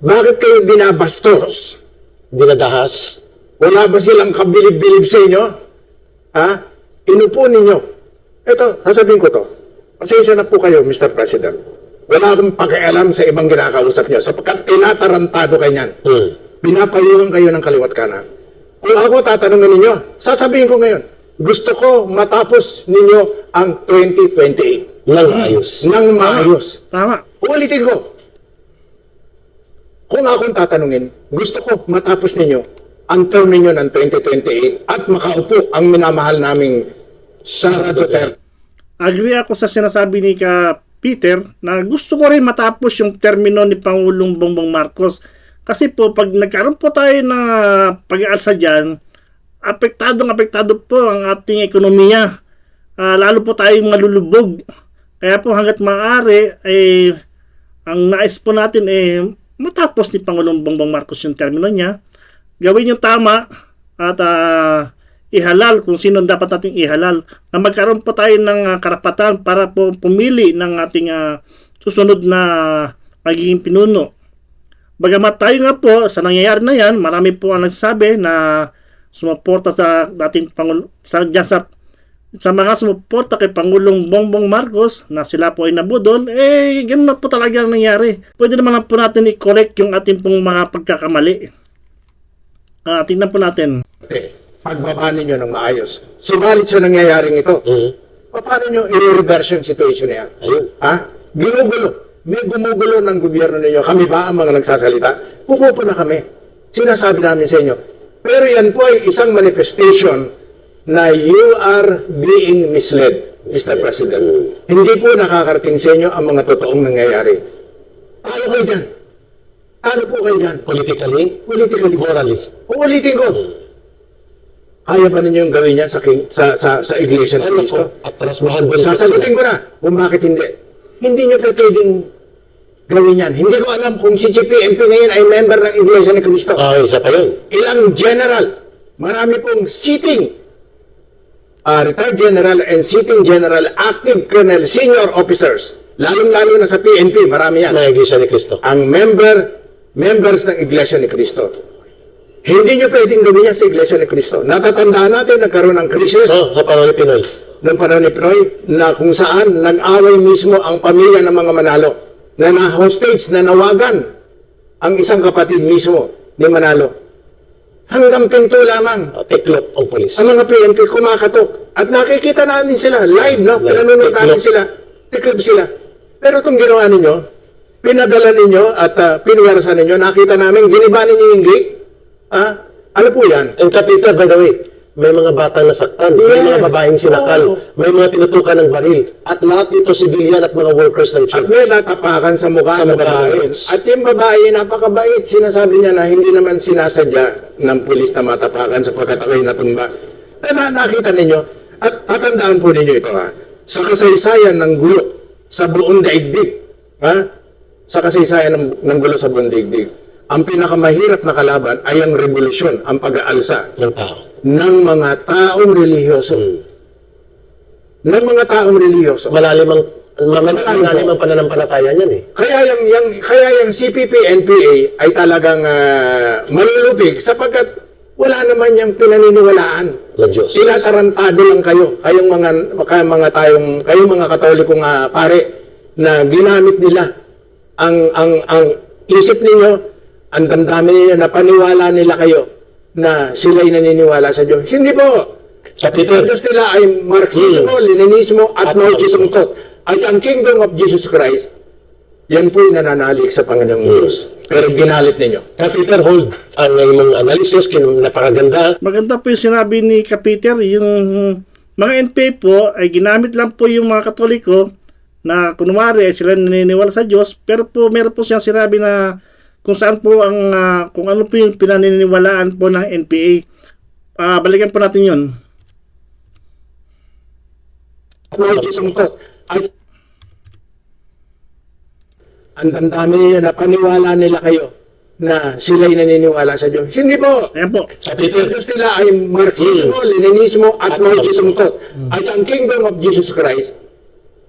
Bakit kayo binabastos? Dinadahas. Wala ba silang kabilib-bilib sa inyo? Ha? Inupo ninyo. Ito, sasabihin ko to. Pasensya na po kayo, Mr. President. Wala akong pakialam sa ibang kinakausap nyo sapagkat tinatarantado kayo niyan. Pinapayuhan kayo ng kaliwat kanan. Kung ako tatanungin ninyo, sasabihin ko ngayon, gusto ko matapos ninyo ang 2028. Nang maayos. Nang maayos. Tama. Ulitin ko. Kung akong tatanungin, gusto ko matapos ninyo ang term ninyo ng 2028 at makaupo ang minamahal naming Sara Duterte. Agree ako sa sinasabi ni Peter na gusto ko rin matapos yung termino ni Pangulong Bongbong Marcos. Kasi po, pag nagkaroon po tayo na pag-aalsa dyan, apektado po ang ating ekonomiya. Lalo po tayong malulubog. Kaya po hanggat maaari, ang nais po natin matapos ni Pangulong Bongbong Marcos yung termino niya, gawin yung tama at ihalal kung sino dapat nating ihalal, na magkaroon po tayo ng karapatan para po pumili ng ating susunod na magiging pinuno. Bagamat tayo nga po sa nangyayari na yan, marami po ang nagsasabi na sumuporta sa dating Pangulo, sa mga sumuporta kay Pangulong Bongbong Marcos na sila po ay nabudol, ganun na po talaga ang nangyari. Pwede naman lang po natin i-correct yung ating pong mga pagkakamali. Tingnan po natin. Pagbaba ninyo ng maayos. Subalit sa nangyayaring ito, paano nyo i-reverse yung situation na yan? Ha? Ginugulo. May gumugulo ng gobyerno ninyo. Kami ba ang mga nagsasalita? Pupupo na kami. Sinasabi namin sa inyo. Pero yan po ay isang manifestation na you are being misled, Mr. President. Hindi po nakakarating sa inyo ang mga totoong nangyayari. Paano kayo dyan? Paano po kayo dyan? Politically, morally. Uulitin ko. Kaya ba ninyong gawin yan sa Iglesia ng Cristo? At trasmahan ba? Sasagutin ko na kung bakit hindi. Hindi nyo pwedeng gawin yan. Hindi ko alam kung si GPMP ngayon ay member ng Iglesia ng Cristo. Isa pa yun. Ilang general, marami pong sitting retired general and sitting general, active colonel, senior officers, lalong-lalo na sa PNP, marami yan. Ng Iglesia ni Cristo. Ang members ng Iglesia ni Cristo. Hindi nyo pwedeng gawin yan sa Iglesia ni Cristo. Natatandaan natin, nagkaroon ng krisis Sa panahon ni Pinoy. ng panahon ni Pinoy na kung saan nag-away mismo ang pamilya ng mga Manalo na na-hostage, na nawagan ang isang kapatid mismo ni Manalo. Hanggang pinto lamang. Tiklop ang polis. Ang mga PNP kumakatok. At nakikita namin sila live, no? Pinanunod namin sila. Tiklop sila. Pero itong ginawa ninyo, pinadala ninyo at pinuwersa ninyo, nakita namin, giniba ninyo yung gate. Ano po yan? And Peter, by the way, may mga batang nasaktan, may mga babaeng sinakal, may mga tinutukan ng baril, at lahat dito sibilyan at mga workers ng At church. may natapakan sa mukha ng babae. Yes. At yung babae, napakabait. Sinasabi niya na hindi naman sinasadya ng pulis na matapakan sapagkat ako'y natumba. Nakita ninyo, at tatandaan po ninyo ito, sa kasaysayan ng gulo sa buong daigdig, sa kasaysayan ng gulo sa buong daigdig, ang pinakamahirap na kalaban ay ang revolusyon, ang pag-aalsa Ng tao. ng mga taong relihiyoso. Ng mga taong relihiyoso. Malalim ang pananampalataya niyan eh. Kaya yung CPP-NPA ay talagang malulupig sapagkat wala naman yung pinaniniwalaan. Ng Diyos. Tinatarantado lang kayo. Kayong mga katolikong pare na ginamit nila ang isip ninyo, ang damdamin ninyo na paniwala nila kayo na sila'y naniniwala sa Diyos. Hindi po. Kapitol. Ang Diyos nila ay Marxismo, Leninismo, at Mao Zedong tot. At ang Kingdom of Jesus Christ, yan po'y nananalig sa Panginoong Diyos. Pero ginalit ninyo. Peter, hold ang imong analysis, napakaganda. Maganda po yung sinabi ni Kapiter, yung mga NPA po ay ginamit lang po yung mga Katoliko na kunwari ay sila naniniwala sa Diyos, pero po meron po siyang sinabi na kung saan po ang kung ano po yung pinaniniwalaan po ng NPA. Balikan po natin yun. Mao Zedong tot. At ang damdamin nila na paniwala nila kayo na sila'y naniniwala sa Diyos. Hindi po. Ayan po. Ang Diyos nila ay Marxismo, Leninismo, at Mao Zedong tot. At ang Kingdom of Jesus Christ,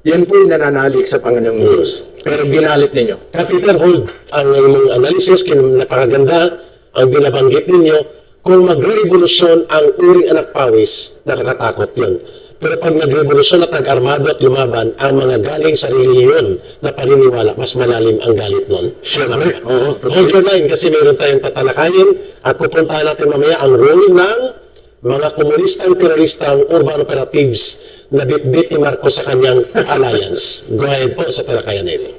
yan po'y nananalig sa Panginoong Diyos. Pero ginalit ninyo. Peter, hold ang imong analysis, napakaganda ang binabanggit ninyo. Kung magre-revolusyon ang uring anak pawis, nakakatakot yun. Pero pag nag-revolusyon at nag-armado at lumaban, ang mga galing sa relihiyon na paniniwala, mas malalim ang galit nun. Siyempre. Hold your line kasi mayroon tayong tatalakayin at pupuntahan natin mamaya ang role ng mga komunistang teroristang urban operatives na bitbit ni Marcos sa kanyang alliance. Go ahead po sa talakayan na ito.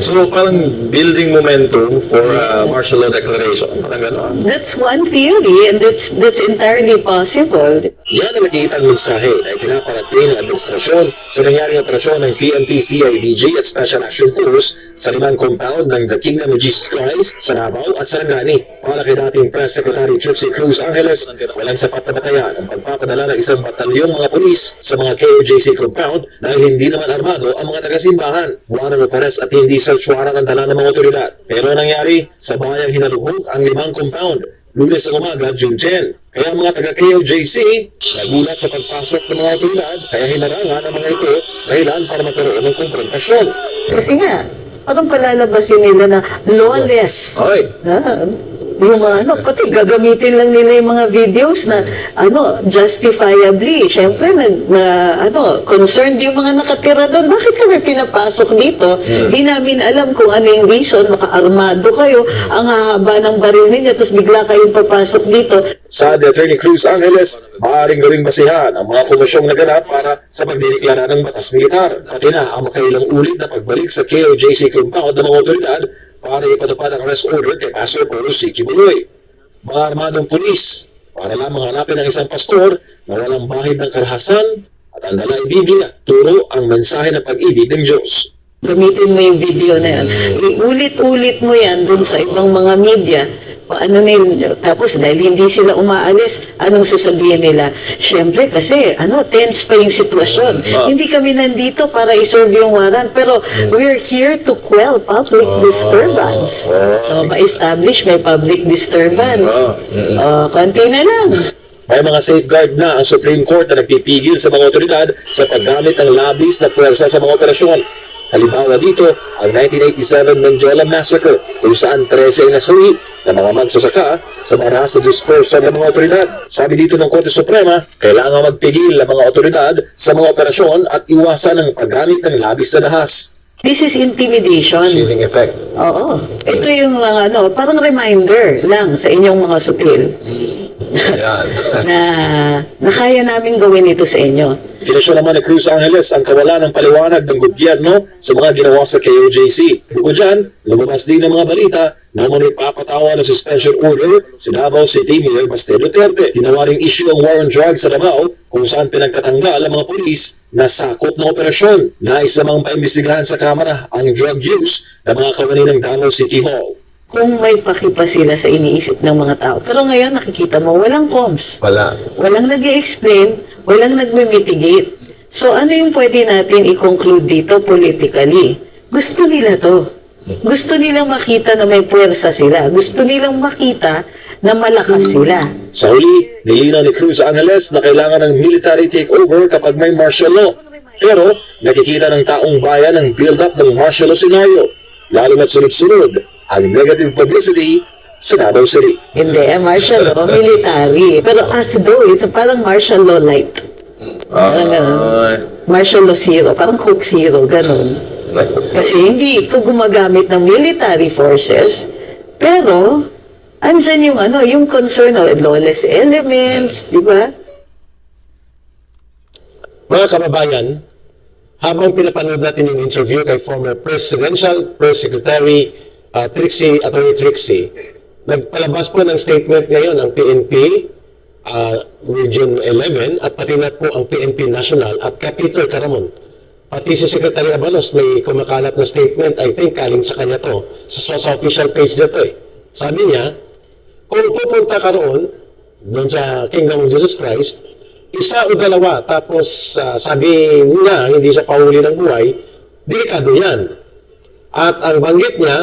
So parang building momentum for martial law declaration. Parang gano'n. That's one theory, and that's entirely possible. Yan ang nakikita ang mensahe na pinaparating ng administrasyon sa nangyaring operasyon ng PNP, CIDG at Special Action Force sa limang compound ng The Kingdom of Jesus Christ sa Davao at Sarangani. Para kay dating Press Secretary Trixie Cruz Angeles, walang sapat na batayan ang pagpapadala ng isang batalyong mga pulis sa mga KOJC compound dahil hindi naman armado ang mga taga-simbahan. Warrant of arrest at hindi search warrant ang dala ng mga otoridad. Pero nangyari, sa bayang hinalugog ang limang compound. Lunes ng umaga, June 10. Kaya ang mga taga-KOJC nagulat sa pagpasok ng mga otoridad kaya hinarangan ang mga ito dahilan para magkaroon ng konfrontasyon. Kasi nga, Parang palalabasin nila na lawless. Ay, Yung mga pati gagamitin lang nila yung mga videos na justifiably. Siyempre, concerned yung mga nakatira doon. Bakit kami pinapasok dito? Di namin alam kung ano yung reason. Makaarmado kayo, ang hahaba ng baril ninyo, tapos bigla kayong papasok dito. sa Attorney Cruz Angeles, maaaring gawing basihan ang mga komisyong naganap para sa pagdideklara ng batas militar. Pati na ang makailang ulit na pagbalik sa KOJC compound ng mga otoridad para ipatupad ang arrest order kay Pastor Carlos C. Kibuloy. Mga armadong pulis para lamang hanapin ang isang pastor na walang bahid ng karahasan at ang dalang Biblia, turo ang mensahe ng pag-ibig ng Diyos. Gamitin mo yung video na yan. Iulit-ulit mo yan dun sa ibang mga media. Tapos dahil hindi sila umaalis, anong sasabihin nila? Siyempre kasi, tense pa yung sitwasyon. Hindi kami nandito para iserve yung warrant, pero we're here to quell public disturbance. So, ma-establish may public disturbance. Konti na lang. May mga safeguard na ang Supreme Court na nagpipigil sa mga otoridad sa paggamit ng labis na puwersa sa mga operasyon. Halimbawa dito, ang 1987 Menjola Massacre kung saan 13 ay nasawi ng mga magsasaka sa marahas sa diskurso ng mga otoridad. Sabi dito ng Korte Suprema, kailangan magpigil ang mga otoridad sa mga operasyon at iwasan ang paggamit ng labis na dahas. This is intimidation. Chilling effect. Oo. Ito yung mga parang reminder lang sa inyong mga supil. na kaya namin gawin ito sa inyo. Kinasyon naman ni Cruz Angeles ang kawalan ng paliwanag ng gobyerno sa mga ginawa sa KOJC. Bukod dyan, lumabas din ng mga balita na umano'y papatawa ng suspension order si Davao City Mayor Baste Duterte. Ginawa ring issue ang war on drugs sa Davao kung saan pinagtatanggal ang mga pulis na sakop ng operasyon. Nais namang paimbestigahan sa Kamara ang drug use ng mga kawani ng Davao City Hall. Kung may pakipa sila sa iniisip ng mga tao. Pero ngayon nakikita mo, walang comms. Walang nag-i-explain, walang nagme-mitigate. So ano yung pwede natin i-conclude dito politically? Gusto nila to. Gusto nilang makita na may puwersa sila. Gusto nilang makita na malakas sila. Sa huli, nilinaw ni Cruz Angeles na kailangan ng military takeover kapag may martial law. Pero nakikita ng taong bayan ang build-up ng martial law scenario. Lalo na't sunod-sunod ang negative publicity sa Davao City. Hindi, martial law, military. Pero as though, it's parang martial law light. Parang ganun. Martial law zero, parang Coke zero, ganun. Kasi hindi ito gumagamit ng military forces, pero andyan yung yung concern of lawless elements, di ba? Mga kababayan, habang pinapanood natin yung interview kay former Presidential Press Secretary Attorney Trixie, nagpalabas po ng statement ngayon ang PNP Region 11 at pati na po ang PNP National at Peter Caramon. Pati si Secretary Abalos may kumakalat na statement, I think kaling sa kanya to, sa official page na to Sabi niya, kung pupunta ka doon sa Kingdom of Jesus Christ, isa o dalawa, tapos sabi niya, hindi siya pahuli ng buhay, delikado yan. At ang banggit niya,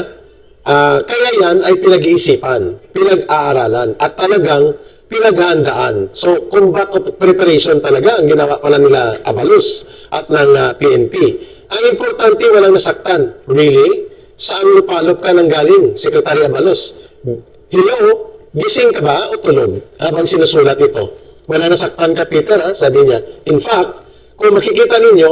kaya yan ay pinag-iisipan, pinag-aaralan, at talagang pinaghahandaan. So, combat preparation talaga ang ginawa pala nila Abalos at ng PNP. Ang importante, walang nasaktan. Really? Saan lupalop ka nang galing, Secretary Abalos? Hello? Gising ka ba o tulog? Habang sinusulat ito. Wala nasaktan ka, Peter, sabi niya. In fact, kung makikita ninyo,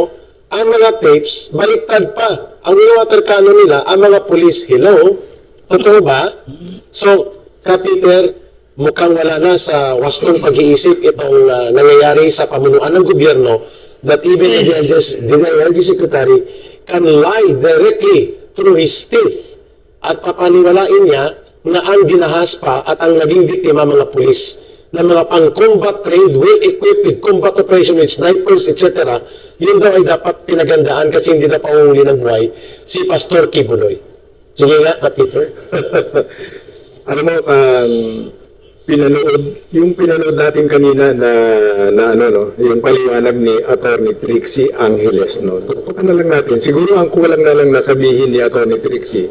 ang mga tapes, baliktad pa. Ang water cannon nila, ang mga police, hello? Totoo ba? So, Peter, mukhang wala na sa wastong pag-iisip itong nangyayari sa pamunuan ng gobyerno that even the LG Secretary can lie directly through his teeth at papaniwalain niya na ang dinahas pa at ang naging biktima mga pulis na mga pang-combat trained, well-equipped with combat operation with snipers, etc. Yun daw ay dapat pinagandaan kasi hindi na pauhuli ng buhay si Pastor Kibuloy. Sige nga, Peter. Alam mo, pinanood natin kanina yung paliwanag ni Attorney Trixie Angeles, Tutukan na lang natin. Siguro ang kulang na lang nasabihin ni Attorney Trixie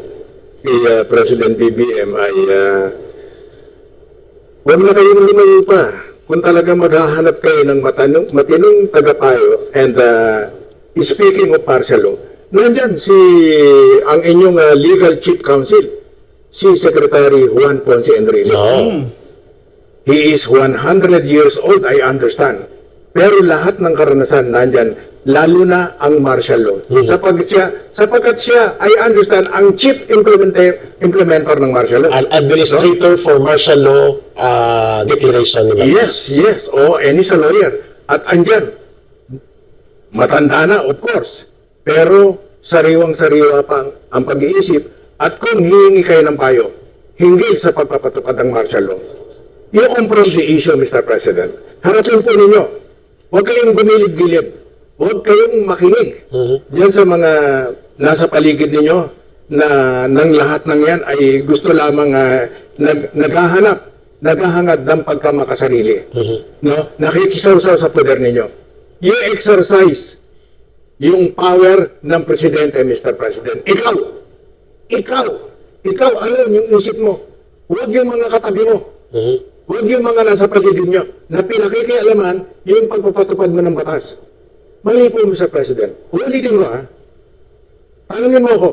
kay President BBM ay huwag na kayong lumayo pa. Kung talaga maghahanap kayo ng matinong tagapayo and speaking of martial law, nandyan ang inyong legal chief counsel, si Secretary Juan Ponce Enrile. He is 100 years old, I understand. Pero lahat ng karanasan nandyan, lalo na ang martial law. Sapagkat siya, I understand, ang chief implementer ng martial law. An administrator for martial law declaration. Yes. And he's a lawyer. At andyan, matanda na, of course. Pero sariwang-sariwa pa ang pag-iisip. At kung hihingi kayo ng payo, hinggil sa pagpapatupad ng martial law, you confront the issue, Mr. President. Harapin po ninyo. Huwag kayong gumilid-gilid. Huwag kayong makinig. Diyan sa mga nasa paligid ninyo na ng lahat ng yan ay gusto lamang naghahangad ng pagkamakasarili. No? Nakikisawsaw sa poder ninyo. You exercise yung power ng presidente, Mr. President. Ikaw, alam yung isip mo. Huwag yung mga katabi mo. Huwag yung mga nasa paligid nyo na pinakikialaman yung pagpapatupad mo ng batas. Mali po, Mr. President. Ulitin ko, tanungin mo ako.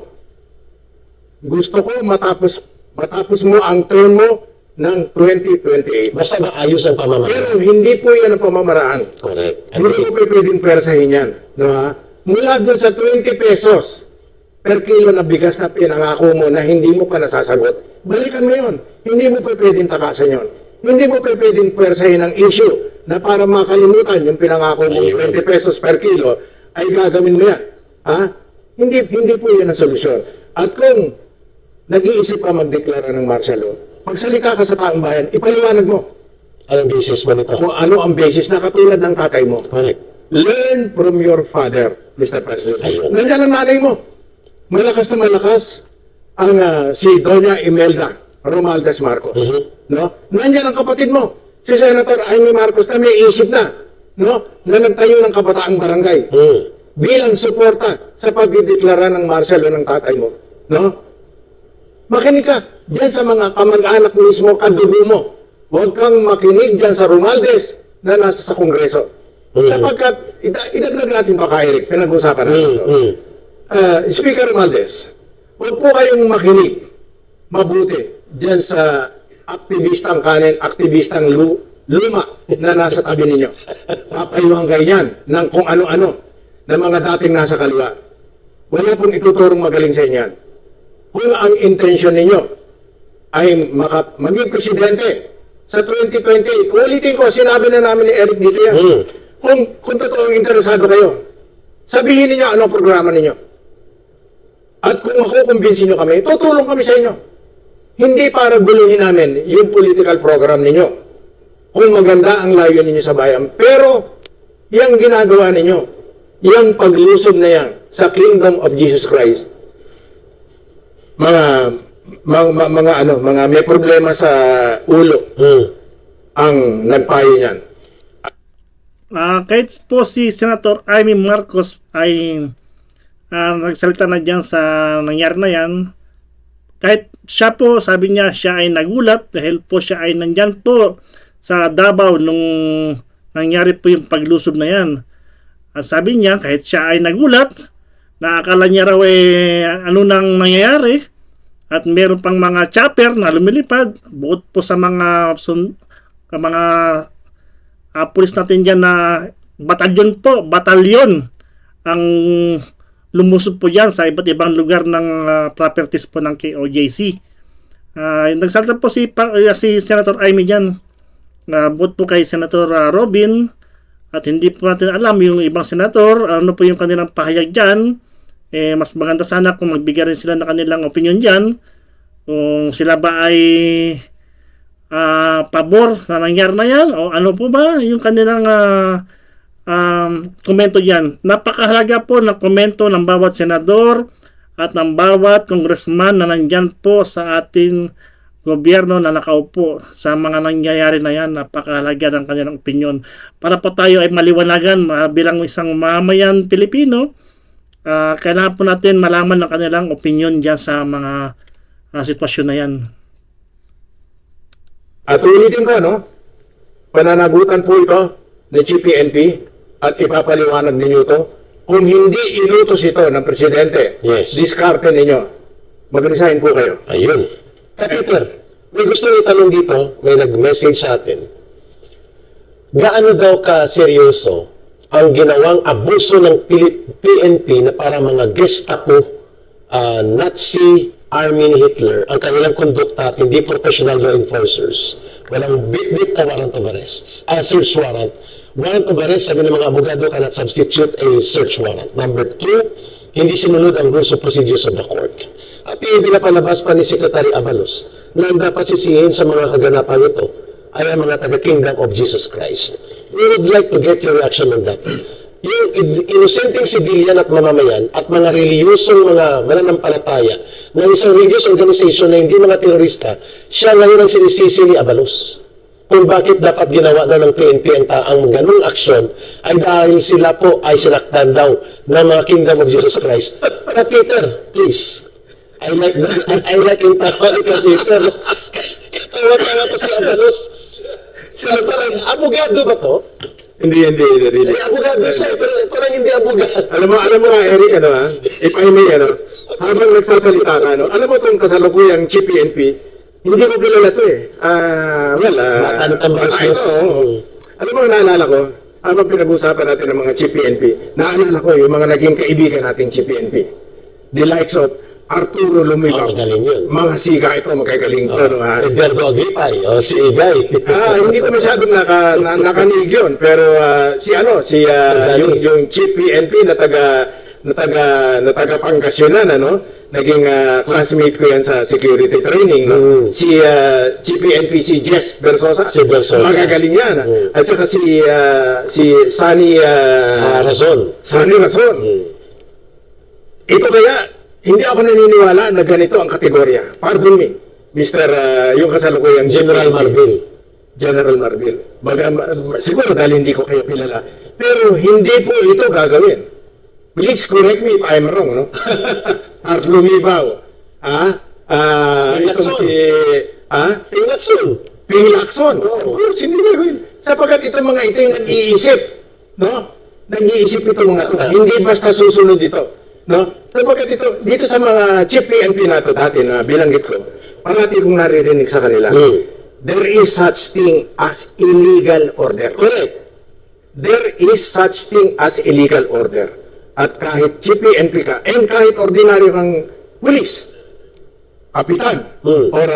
Gusto ko matapos mo ang term mo ng 2028. Basta maayos ang pamamaraan. Pero hindi po yan ang pamamaraan. Correct. Hindi ko pwedeng persahin yan. No, ha? Mula doon sa 20 pesos per kilo na bigas na pinangako mo na hindi mo pa nasasagot, balikan mo yun. Hindi mo pa pwedeng takasan yun. Hindi mo pa pwedeng persahin ang issue na para makalimutan yung pinangako mo 20 pesos per kilo, ay gagawin mo yan. Ha? Hindi po yan ang solusyon. At kung nag-iisip ka magdeklara ng martial law, magsalita ka sa taong bayan, ipaliwanag mo Anong basis mo nito? kung ano ang basis na katulad ng tatay mo. Correct. Learn from your father, Mr. President. Ayun. Nandiyan ang nanay mo. Malakas na malakas ang si Doña Imelda Romualdez Marcos. No? Nandiyan ang kapatid mo, si Senator Amy Marcos na may isip na, no? Na nagtayo ng kabataang barangay. Bilang suporta sa pagdideklara ng martial law ng tatay mo. No? Makinig ka diyan sa mga kamag-anak mismo, kadugo mo. Huwag kang makinig diyan sa Romualdez na nasa sa Kongreso. Sapagkat, idagdag natin pa kay Eric, pinag-usapan natin. Speaker Romualdez, huwag po kayong makinig mabuti diyan sa aktivistang kanin, aktivistang luma na nasa tabi ninyo. Papayuhan kayo yan ng kung ano-ano na mga dating nasa kaliwa. Wala pong ituturong magaling sa inyo yan. Kung ang intention ninyo ay maging presidente sa 2028, ulitin ko, sinabi na namin ni Eric dito yan. Kung totoong interesado kayo, sabihin ninyo anong programa ninyo. At kung makukumbinsin nyo kami, tutulong kami sa inyo. Hindi para guluhin namin yung political program ninyo. Kung maganda ang layo ninyo sa bayan. Pero, yung ginagawa ninyo, yung paglusob na yan sa Kingdom of Jesus Christ, mga may problema sa ulo ang nagpayo niyan. Kahit po si Senator Amy Marcos ay nagsalita na dyan sa nangyari na yan, kahit siya po, sabi niya, siya ay nagulat dahil po siya ay nandyan po sa Davao nung nangyari po yung paglusob na yan. At sabi niya, kahit siya ay nagulat, naakala niya raw ano nang nangyayari at meron pang mga chopper na lumilipad bukod po sa mga pulis natin dyan na batalyon ang lumusob po dyan sa iba't ibang lugar ng properties po ng KOJC. Nagsalita po si Senator Amy dyan, bukod po kay Senator Robin, at hindi po natin alam yung ibang senator, ano po yung kanilang pahayag dyan. Mas maganda sana kung magbigay rin sila ng kanilang opinion dyan, kung sila ba ay pabor sa nangyari na yan, o ano po ba yung kanilang komento dyan. Napakahalaga po ng komento ng bawat senador at ng bawat congressman na nandyan po sa ating gobyerno na nakaupo sa mga nangyayari na yan. Napakahalaga ng kanilang opinion para po tayo ay maliwanagan bilang isang mamayan Pilipino. Kailangan po natin malaman ng kanilang opinion dyan sa mga sitwasyon na yan. At ulitin ko, no? Pananagutan po ito ni GPNP at ipapaliwanag ninyo ito kung hindi inutos ito ng presidente, Yes. diskarte ninyo. Mag-resign po kayo. Ayun. Peter, may gusto itanong dito, may nag-message sa atin. Gaano daw ka seryoso ang ginawang abuso ng PNP na para mga Gestapo, Nazi, Army ni Hitler, ang kanilang kondukta at hindi professional law enforcers. Walang bit-bit na warrant of arrest. Search warrant. Warrant of arrest, sabi ng mga abogado, cannot substitute a search warrant. Number 2, hindi sinunod ang rules of procedures of the court. At yung pinapalabas pa ni Secretary Avalos na ang dapat sisihin sa mga kaganapan ito ay ang mga taga-Kingdom of Jesus Christ. We would like to get your reaction on that. Yung inosenteng sibilyan at mamamayan at mga reliyosong mga mananampalataya ng isang religious organization na hindi mga terorista, siya ngayon ang sinisisi ni Avalos. Kung bakit dapat ginawa daw ng PNP ang ganung aksyon ay dahil sila po ay sinaktan daw ng mga Kingdom of Jesus Christ. Kaya Peter, please, I like yung tawa ni Peter. Tawa-tawa pa si Avalos. Sila parang, abogado ba to? Hindi. Ay, abogado siya, pero parang hindi abogado. Alam mo nga, Eric, if I may, habang nagsasalita ka, alam mo itong kasalukuyang Chief PNP, hindi ko kilala to eh. Alam mo, naalala ko, habang pinag-usapan natin ng mga Chief PNP, naalala ko yung mga naging kaibigan nating Chief PNP. The likes of Arturo Lumibaw. Magaling yun. Mga siga ito, magkagaling to. Edgardo Agripay, si Igay. Hindi ko masyadong nakanig yun, pero yung Chief PNP na taga Pangasinan, naging classmate ko yan sa security training, si Chief PNP si Jess Versosa. Si Versosa. Magagaling yan. At saka si Sunny Razon. Sunny Razon. Ito kaya hindi ako naniniwala na ganito ang kategorya. Pardon me, Mr. Yung kasalukuyang General Marbil. General Marbil. Siguro dahil hindi ko kayo kilala. Pero hindi po ito gagawin. Please correct me if I'm wrong, no? Art Lumibaw. Ito si... Pilakson. Of course, hindi gagawin. Sapagkat itong mga ito yung nag-iisip. No? Nag-iisip itong mga ito. Hindi basta susunod ito. No? Sapagkat dito sa mga Chief PNP na ito dati na bilanggit ko, parati kong naririnig sa kanila, there is such thing as illegal order. Correct. There is such thing as illegal order. At kahit Chief PNP ka, and kahit ordinaryo kang pulis, kapitan, or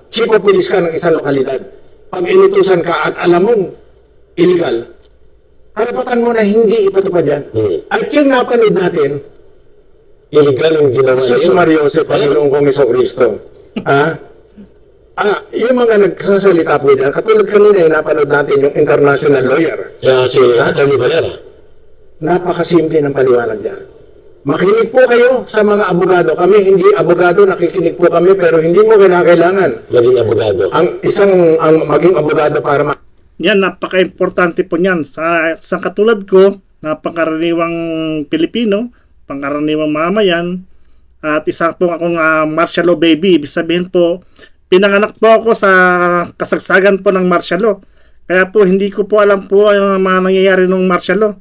chief of police ka ng isang lokalidad, pag inutusan ka at alam mong illegal, karapatan mo na hindi ipatupad yan. At yung napanood natin, Illegal yung ginawa Sus niyo. Mario Jose, Panginoong kong Jesucristo. Yung mga nagsasalita po dyan, katulad kanina yung napanood natin yung international lawyer. Si Atty. Valera. Napakasimple ng paliwanag niya. Makinig po kayo sa mga abogado. Kami hindi abogado, nakikinig po kami, pero hindi mo kailangan Maging abogado. ang maging abogado para Yan, napaka-importante po niyan. Sa katulad ko, napakaraniwang Pilipino, pangkaraniwang mamayan, at isa po akong martial law baby. Ibig sabihin po, pinanganak po ako sa kasagsagan po ng martial law. Kaya po, hindi ko po alam po ang mga nangyayari ng martial law.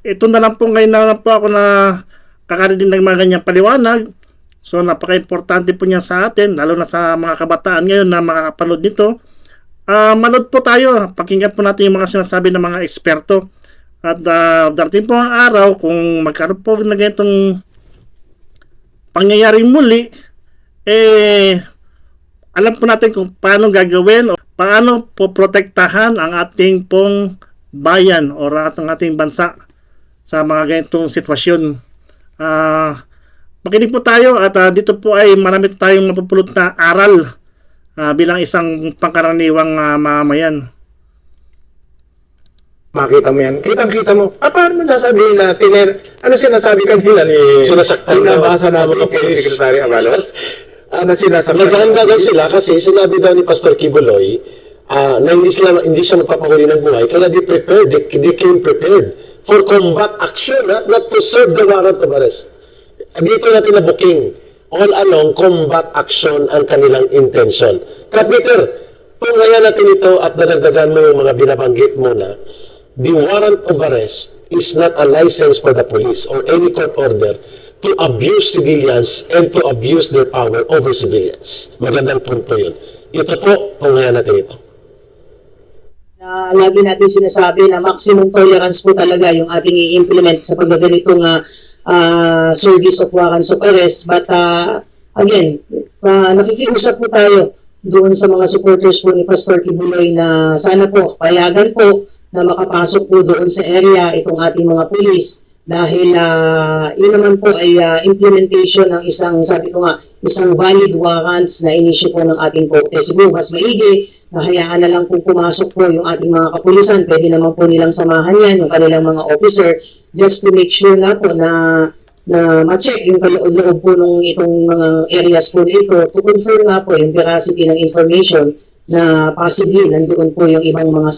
Ito na lang po ngayon na lang po ako na kakarinig ng mga ganyang paliwanag. So, napaka-importante po niya sa atin, lalo na sa mga kabataan ngayon na makakapanood nito. Manood po tayo, pakinggan po natin yung mga sinasabi ng mga eksperto. At darating po ang araw kung magkaroon po na ganitong pangyayaring muli, alam po natin kung paano gagawin o paano po protektahan ang ating pong bayan o ang ating bansa sa mga ganitong sitwasyon. Makinig po tayo at dito po ay marami tayong mapupulot na aral bilang isang pangkaraniwang mamamayan. makita mo yan. Kitang-kita mo. Paano mo sasabihin na ano sinasabi kanina ni Sinasaktan nabasa namin kay Secretary Avalos? Ano sinasaktan? Naghahanda daw sila kasi sinabi daw ni Pastor Kibuloy na hindi siya magpapahuli ng buhay kaya they came prepared for combat action, not to serve the warrant of arrest. Dito natin na booking. All along, combat action ang kanilang intention. Kaya Peter, tungayan natin ito at dadagdagan mo yung mga binabanggit mo na the warrant of arrest is not a license for the police or any court order to abuse civilians and to abuse their power over civilians. Magandang punto yun. Ito po, tunghayan natin ito. Na lagi natin sinasabi na maximum tolerance po talaga yung ating i-implement sa paggaganitong service of warrants of arrest. But again, nakikiusap po tayo doon sa mga supporters po ni Pastor Kibuloy na sana po, payagan po na makapasok po doon sa area itong ating mga pulis dahil yun naman po ay implementation ng isang, sabi ko nga, isang valid warrants na inisyu po ng ating korte. Siguro mas maigi na hayaan na lang kung pumasok po yung ating mga kapulisan, pwede naman po nilang samahan yan, yung kanilang mga officer, just to make sure na po na ma-check yung kaloob po ng itong mga areas po dito to confirm nga po yung veracity ng information na possibly nandoon po yung ibang mga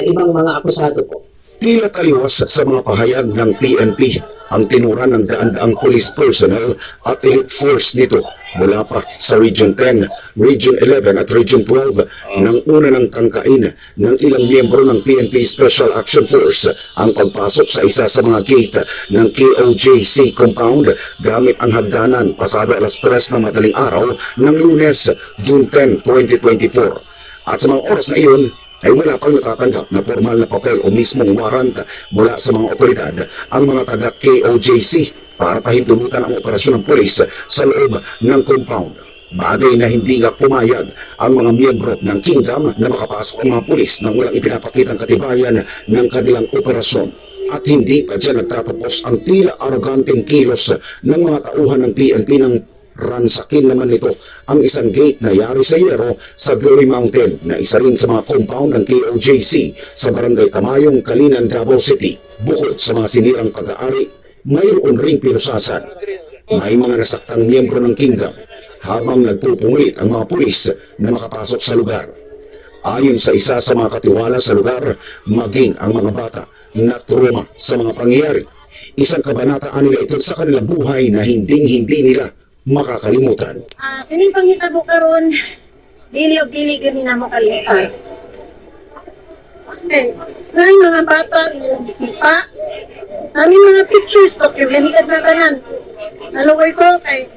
ibang mga akusado po. Tila taliwas sa mga pahayag ng PNP ang tinura ng daan-daang police personnel at elite force nito mula pa sa Region 10, Region 11 at Region 12 nang una ng tangkain ng ilang miyembro ng PNP Special Action Force ang pagpasok sa isa sa mga gate ng KOJC compound gamit ang hagdanan pasado alas 3 ng madaling araw ng Lunes, June 10, 2024. At sa mga oras na iyon, ay wala pang natatanggap na formal na papel o mismong warrant mula sa mga otoridad ang mga taga KOJC para pahintulutan ang operasyon ng pulis sa loob ng compound. Bagay na hindi nga pumayag ang mga miyembro ng Kingdom na makapasok ang mga pulis nang walang ipinapakitang katibayan ng kanilang operasyon. At hindi pa dyan nagtatapos ang tila arroganteng kilos ng mga tauhan ng PNP ng ransakin naman nito ang isang gate na yari sa Yero sa Glory Mountain na isa rin sa mga compound ng KOJC sa Barangay Tamayong, Kalinan, Davao City. Bukod sa mga sinirang pag-aari, mayroon ring pinusasan. May mga nasaktang miyembro ng Kingdom habang nagpupungulit ang mga pulis na makapasok sa lugar. Ayon sa isa sa mga katiwala sa lugar, maging ang mga bata na trauma sa mga pangyayari. Isang kabanataan nila ito sa kanilang buhay na hindi nila makakalimutan. Kining panghitabo karon dili og dili gani na mo kalimutan. Okay, may mga bata nga nagsipa. Aming mga pictures documented na tanan. Naluoy ko kay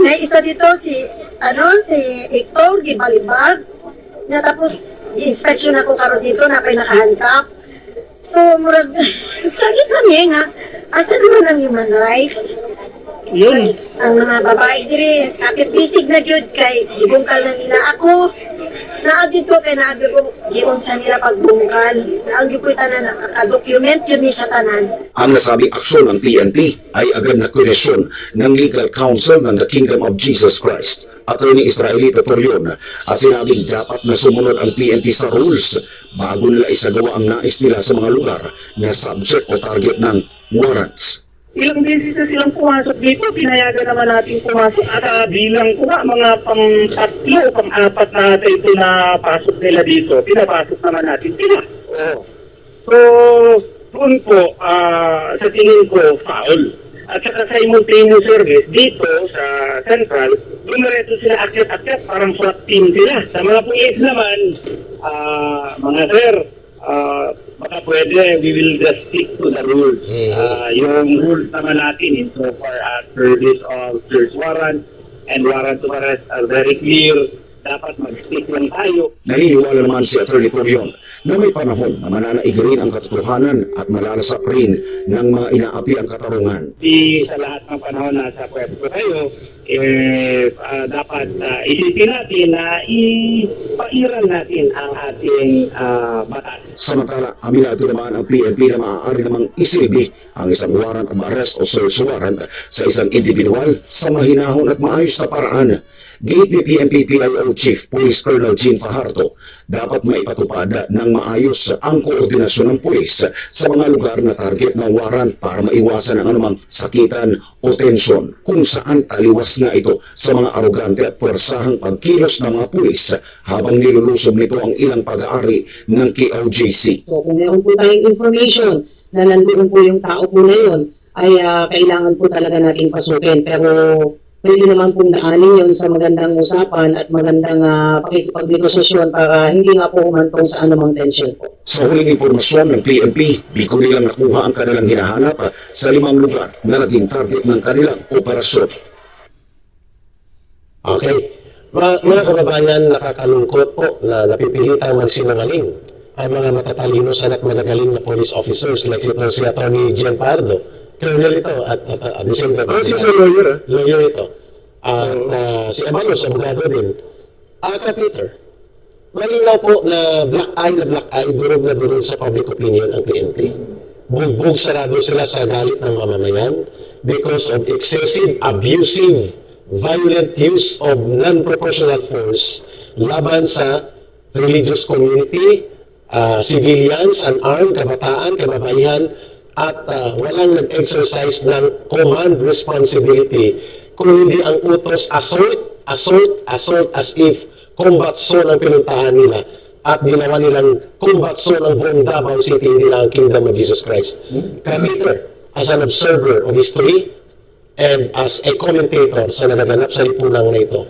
may isa dito si Hector Gibalibag na tapos i-inspection ako karon dito na pay nakahandcuff. So murag sakit na niya nga asa naman ang human rights. Yun. Ang mga babae diri kapit bisig na jud kay gibungkal na nila ako. Naagid ko kay naagid ko giun sa nila pagbungkal. Naagid ko tanan naka-document yun ni sa tanan. Ang nasabing aksyon ng PNP ay agad na kwenesyon ng Legal Counsel ng The Kingdom of Jesus Christ, Attorney Israelita Torion, at sinabing dapat na sumunod ang PNP sa rules bago nila isagawa ang nais nila sa mga lugar na subject o target ng warrants. Ilang beses na silang pumasok dito, pinayagan naman natin pumasok at bilang ko nga, mga pang-3 o pang-4 na ito na pasok nila dito, pinapasok naman natin sila. So, doon po, sa tingin ko, foul. At saka simultaneous service, dito sa Central, dumiretso sila akyat-akyat, parang SWAT team sila. Sa mga pulis naman, mga sir, baka pwede, we will just stick to the rules. Yung rules naman natin insofar as service of search warrant and warrant to arrest are very clear. Dapat mag-stick lang tayo. Naniniwala naman si Atty. Torion na may panahon na mananaig rin ang katotohanan at malalasap rin ng mga inaapi ang katarungan. Di sa lahat ng panahon na sa pwesto tayo, dapat isipin natin na ipairal natin ang ating batas. Samantala, aminado naman ang PNP na maaari namang isilbi ang isang warrant of arrest o search warrant sa isang individual sa mahinahon at maayos na paraan. Gate ni PNP PIO Chief Police Colonel Jean Fajardo, dapat maipatupad ng maayos ang koordinasyon ng pulis sa mga lugar na target ng warrant para maiwasan ang anumang sakitan o tensyon kung saan taliwas nga ito sa mga arogante at puwersahang pagkilos ng mga pulis habang nilulusob nito ang ilang pag-aari ng KOJC. So kung meron po tayong information na nandoon po yung tao po na yun, ay kailangan po talaga natin pasukin. Pero pwede naman pong daanin yun sa magandang usapan at magandang pakikipagnegosasyon para hindi nga po humantong sa anumang tension po. Sa huling impormasyon ng PNP, di ko nilang nakuha ang kanilang hinahanap sa 5 lugar na naging target ng kanilang operasyon. Okay. Mga kababayan, nakakalungkot po na napipilitang magsinungaling ang mga matatalino at magagaling na police officers like si Atty. Gian Pardo. Colonel ito at the same time. Kasi sa lawyer, Lawyer ito. At si Amalos, abogado din. Peter, malinaw po na black eye, durog na durog sa public opinion ang PNP. Bugbog sarado sila sa galit ng mamamayan because of excessive, abusive, violent use of non-proportional force laban sa religious community, civilians, unarmed, kabataan, kababaihan, at walang nag-exercise ng command responsibility kung hindi ang utos assault as if combat zone ang pinuntahan nila at ginawa nilang combat zone ang buong Davao City, hindi lang ang Kingdom of Jesus Christ. Peter, as an observer of history and as a commentator sa nagaganap sa lipunan na ito,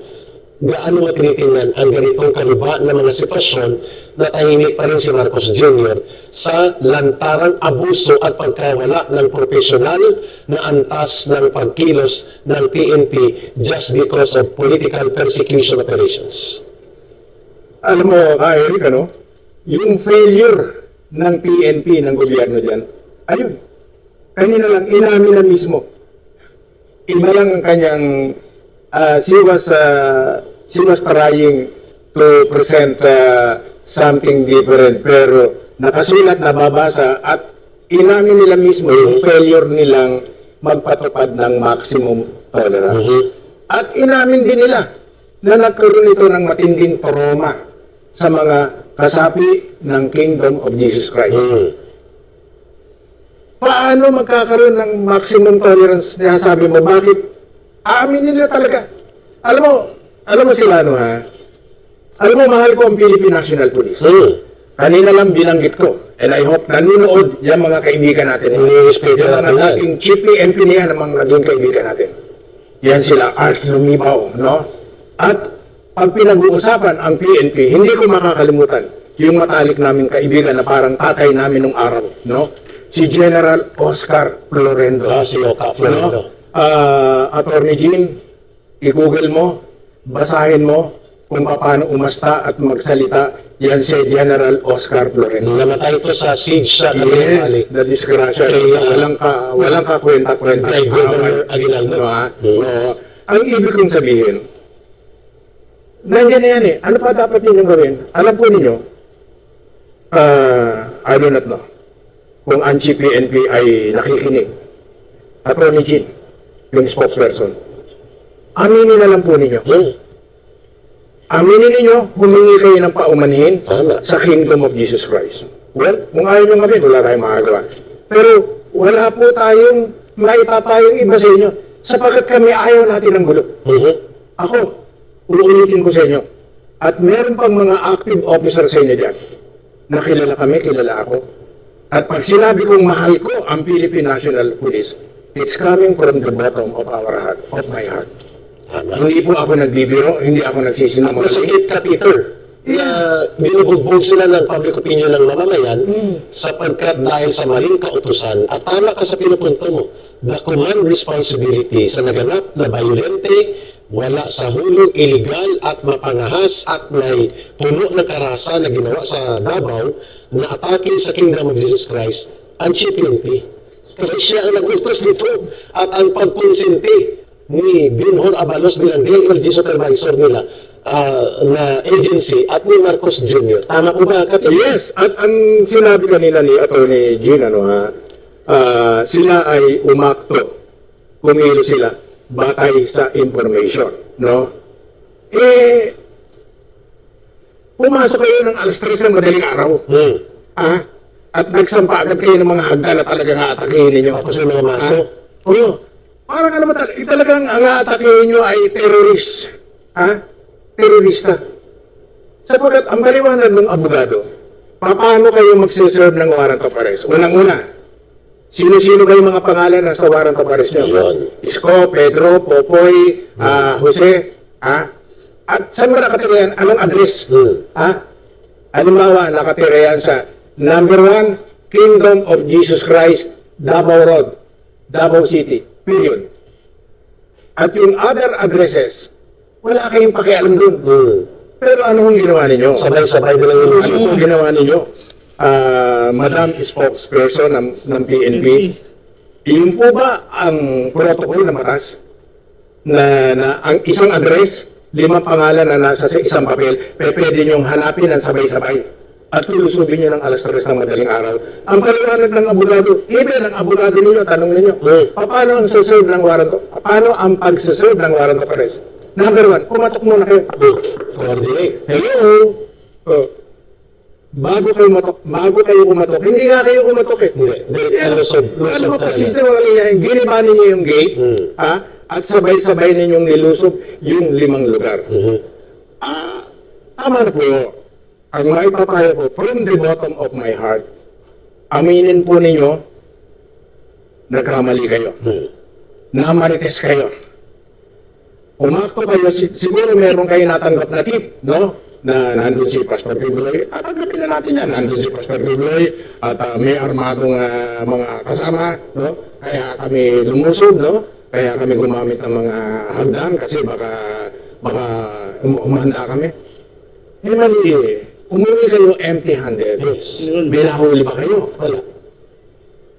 gaano mo tinitingnan ang ganitong kaliba na mga sitwasyon na tahimik pa rin si Marcos Jr. sa lantarang abuso at pagkawala ng profesional na antas ng pagkilos ng PNP just because of political persecution operations? alam mo, Eric, yung failure ng PNP, ng gobyerno dyan, ayun, kanina lang, inamin na mismo. Iba lang ang kanyang, she was trying to present something different, pero nakasulat, nababasa, at inamin nila mismo yung failure nilang magpatupad ng maximum tolerance. At inamin din nila na nagkaroon ito ng matinding trauma sa mga kasapi ng Kingdom of Jesus Christ. Paano magkakaroon ng maximum tolerance? Kaya sabi mo, bakit? Aaminin nila talaga. Alam mo sila, alam mo, mahal ko ang Philippine National Police. Kanina lang binanggit ko. And I hope nanonood yung mga kaibigan natin. Yung mga dating chief PNP niya ng mga naging kaibigan natin. Yan sila, Art Lumibaw, At pag pinag-uusapan ang PNP, hindi ko makakalimutan yung matalik naming kaibigan na parang tatay namin nung araw, Si General Oscar Florendo. Si Oka Florendo. Attorney Jean, i-google mo, basahin mo kung paano umasta at magsalita, yan si General Oscar Florendo. Namatay ko sa siege sa Yes, na disgrasya. Walang kakwenta-kwenta. Kay Governor Aguinaldo. Ang ibig kong sabihin, nandiyan na yan eh. Ano pa dapat ninyong gawin? Alam po ninyo, I do not know kung ang PNP ay nakikinig. Attorney Jean, yung spokesperson, aminin na lang po ninyo. Aminin ninyo, humingi kayo ng paumanhin sa Kingdom of Jesus Christ. Well, kung ayaw nyo gawin, wala tayong magagawa. Pero wala po tayong maipapayong iba sa inyo sapagkat kami ayaw natin ng gulo. Ako, uulitin ko sa inyo. At meron pang mga active officer sa inyo dyan. Nakilala kami, kilala ako. At pag sinabi kong mahal ko ang Philippine National Police, it's coming from the bottom of our heart, of my heart. Hindi po ako nagbibiro, hindi ako nagsisinungaling. Masakit ka, Peter. Binubugbog sila ng public opinion ng mamamayan sapagkat dahil sa maling kautusan at tama ka sa pinupunto mo, the command responsibility sa naganap na violente, wala sa hulog, illegal at mapangahas at may puno ng karahasan na ginawa sa Davao na atake sa Kingdom of Jesus Christ, ang PNP. Kasi siya ang nag-utos nito at ang pagkonsinti ni Binhor Abalos bilang DLG supervisor nila na agency at ni Marcos Jr. Tama po ba, Kapit? Yes, at ang sinabi kanina ni Atty. Jean, sila ay umakto, kumilo sila batay sa information, pumasok kayo ng alas 3 ng madaling araw. At nagsampa agad kayo ng mga hagdan na talagang aatakihin ninyo. Tapos yung mga maso. Parang talagang ang aatakihin nyo ay terrorist. Terorista. Sapagkat ang maliwanag ng abogado, paano kayo magsiserve ng warrant of arrest? Unang-una, Sino-sino ba yung mga pangalan na sa warrant of arrest nyo? Yun. Isko, Pedro, Popoy, Jose, at saan ba nakatira yan? Anong address? Halimbawa, nakatira yan sa number 1, Kingdom of Jesus Christ, Davao Road, Davao City, period. At yung other addresses, wala kayong pakialam dun. Pero anong ginawa ninyo? Sabay-sabay na lang yung Anong ginawa ninyo? Madam spokesperson ng PNP, yun po ba ang protocol na batas? Na ang isang address, 5 pangalan na nasa sa isang papel, pwede niyong hanapin ng sabay-sabay at lulusubin niyo ng alas 3 ng madaling araw. Ang paliwanag ng abogado, even ang abogado ninyo, tanong ninyo, paano ang suserve ng warrant? Paano ang pagsuserve ng warrant of arrest? Number 1, pumatok muna kayo. coordinate. Hello? Bago kayo kumatok, hindi nga kayo kumatok eh. Ano kasi sa mga liyahin, giniba ninyo yung gate, at sabay-sabay ninyong nilusob yung 5 lugar. Tama na po yun. Ang maipapayo ko, from the bottom of my heart, aminin po ninyo, nagkamali kayo. Namarites kayo. Umakto kayo, siguro meron kayo natanggap na tip, no? Na nandun si Pastor Bibloy, at tanggapin na natin yan, nandun si Pastor Bibloy, at may armadong mga kasama, no? Kaya kami lumusob, no? Kaya kami gumamit ng mga hagdan, kasi baka umahanda kami. Eh, mali eh. Umuwi kayo empty-handed. Yes. May nahuli ba kayo? Wala.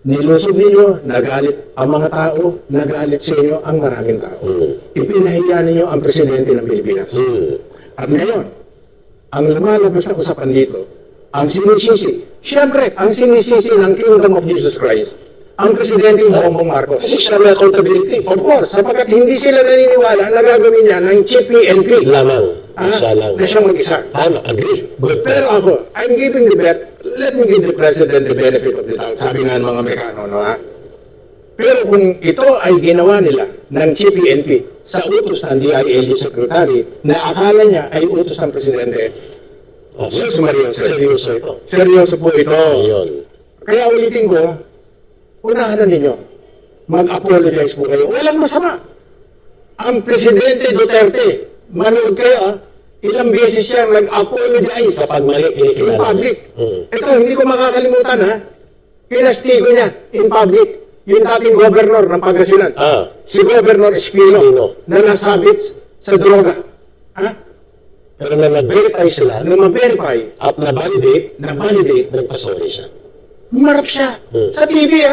Nilusob ninyo, nagalit ang mga tao, nagalit sa inyo ang maraming tao. Ipinahiya ninyo ang presidente ng Pilipinas. At ngayon, ang lumalabas na usapan dito, ang sinisisi, siyempre, ang sinisisi ng Kingdom of Jesus Christ, ang presidente Bongbong Marcos. Kasi siya may accountability. Of course, sapagkat hindi sila naniniwala na gagawin niya ng chief PNP. Lamang. Siya lang. Na siyang mag-isa. Tama, agree. Good. Pero ako, I'm giving the bet, let me give the president the benefit of the doubt. Sabi nga ng mga Amerikano, no ha? Pero kung ito ay ginawa nila ng chief PNP sa utos ng DILG Secretary na akala niya ay utos ng presidente, sus Mario, Seryoso ito. seryoso po ito. Ayun. Kaya ulitin ko, unahan na ninyo. Mag-apologize po kayo. Walang masama. Ang Presidente Duterte, manood kayo ilang beses siyang nag-apologize Kapag mali, in kinikilala. public. Ito, hindi ko makakalimutan ha. Pinastigo niya in public yung dating governor ng Pangasinan. Si Governor Espino na nasabit sa droga. Pero na nag-verify sila, Na ma-verify, at na-validate, nagpasori siya. humarap siya sa TV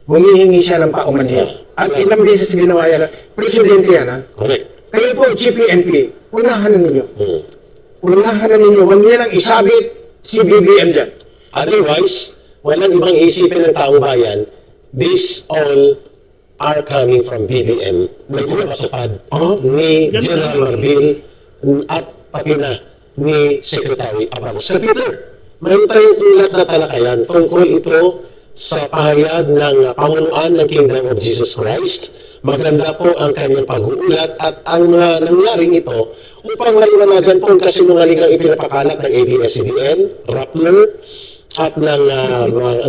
humihingi siya ng paumanhin. At ilang beses ginawa yan. Presidente yan ha. Correct. Kayo po, GPNP, unahan na ninyo. Unahan na ninyo. Huwag niya nang isabit si BBM dyan. Otherwise, walang ibang isipin ng taong bayan, this all are coming from BBM na pinapatupad ni General Marvin at pati na ni Secretary Abalos. Sir Peter, mayroon tayong ulat na talakayan tungkol ito sa pahayag ng pamunuan ng Kingdom of Jesus Christ. Maganda po ang kanyang pag-uulat at ang mga nangyaring ito upang maliwanagan po ang kasinungalingang ipinapakalat ng ABS-CBN, Rappler, at ng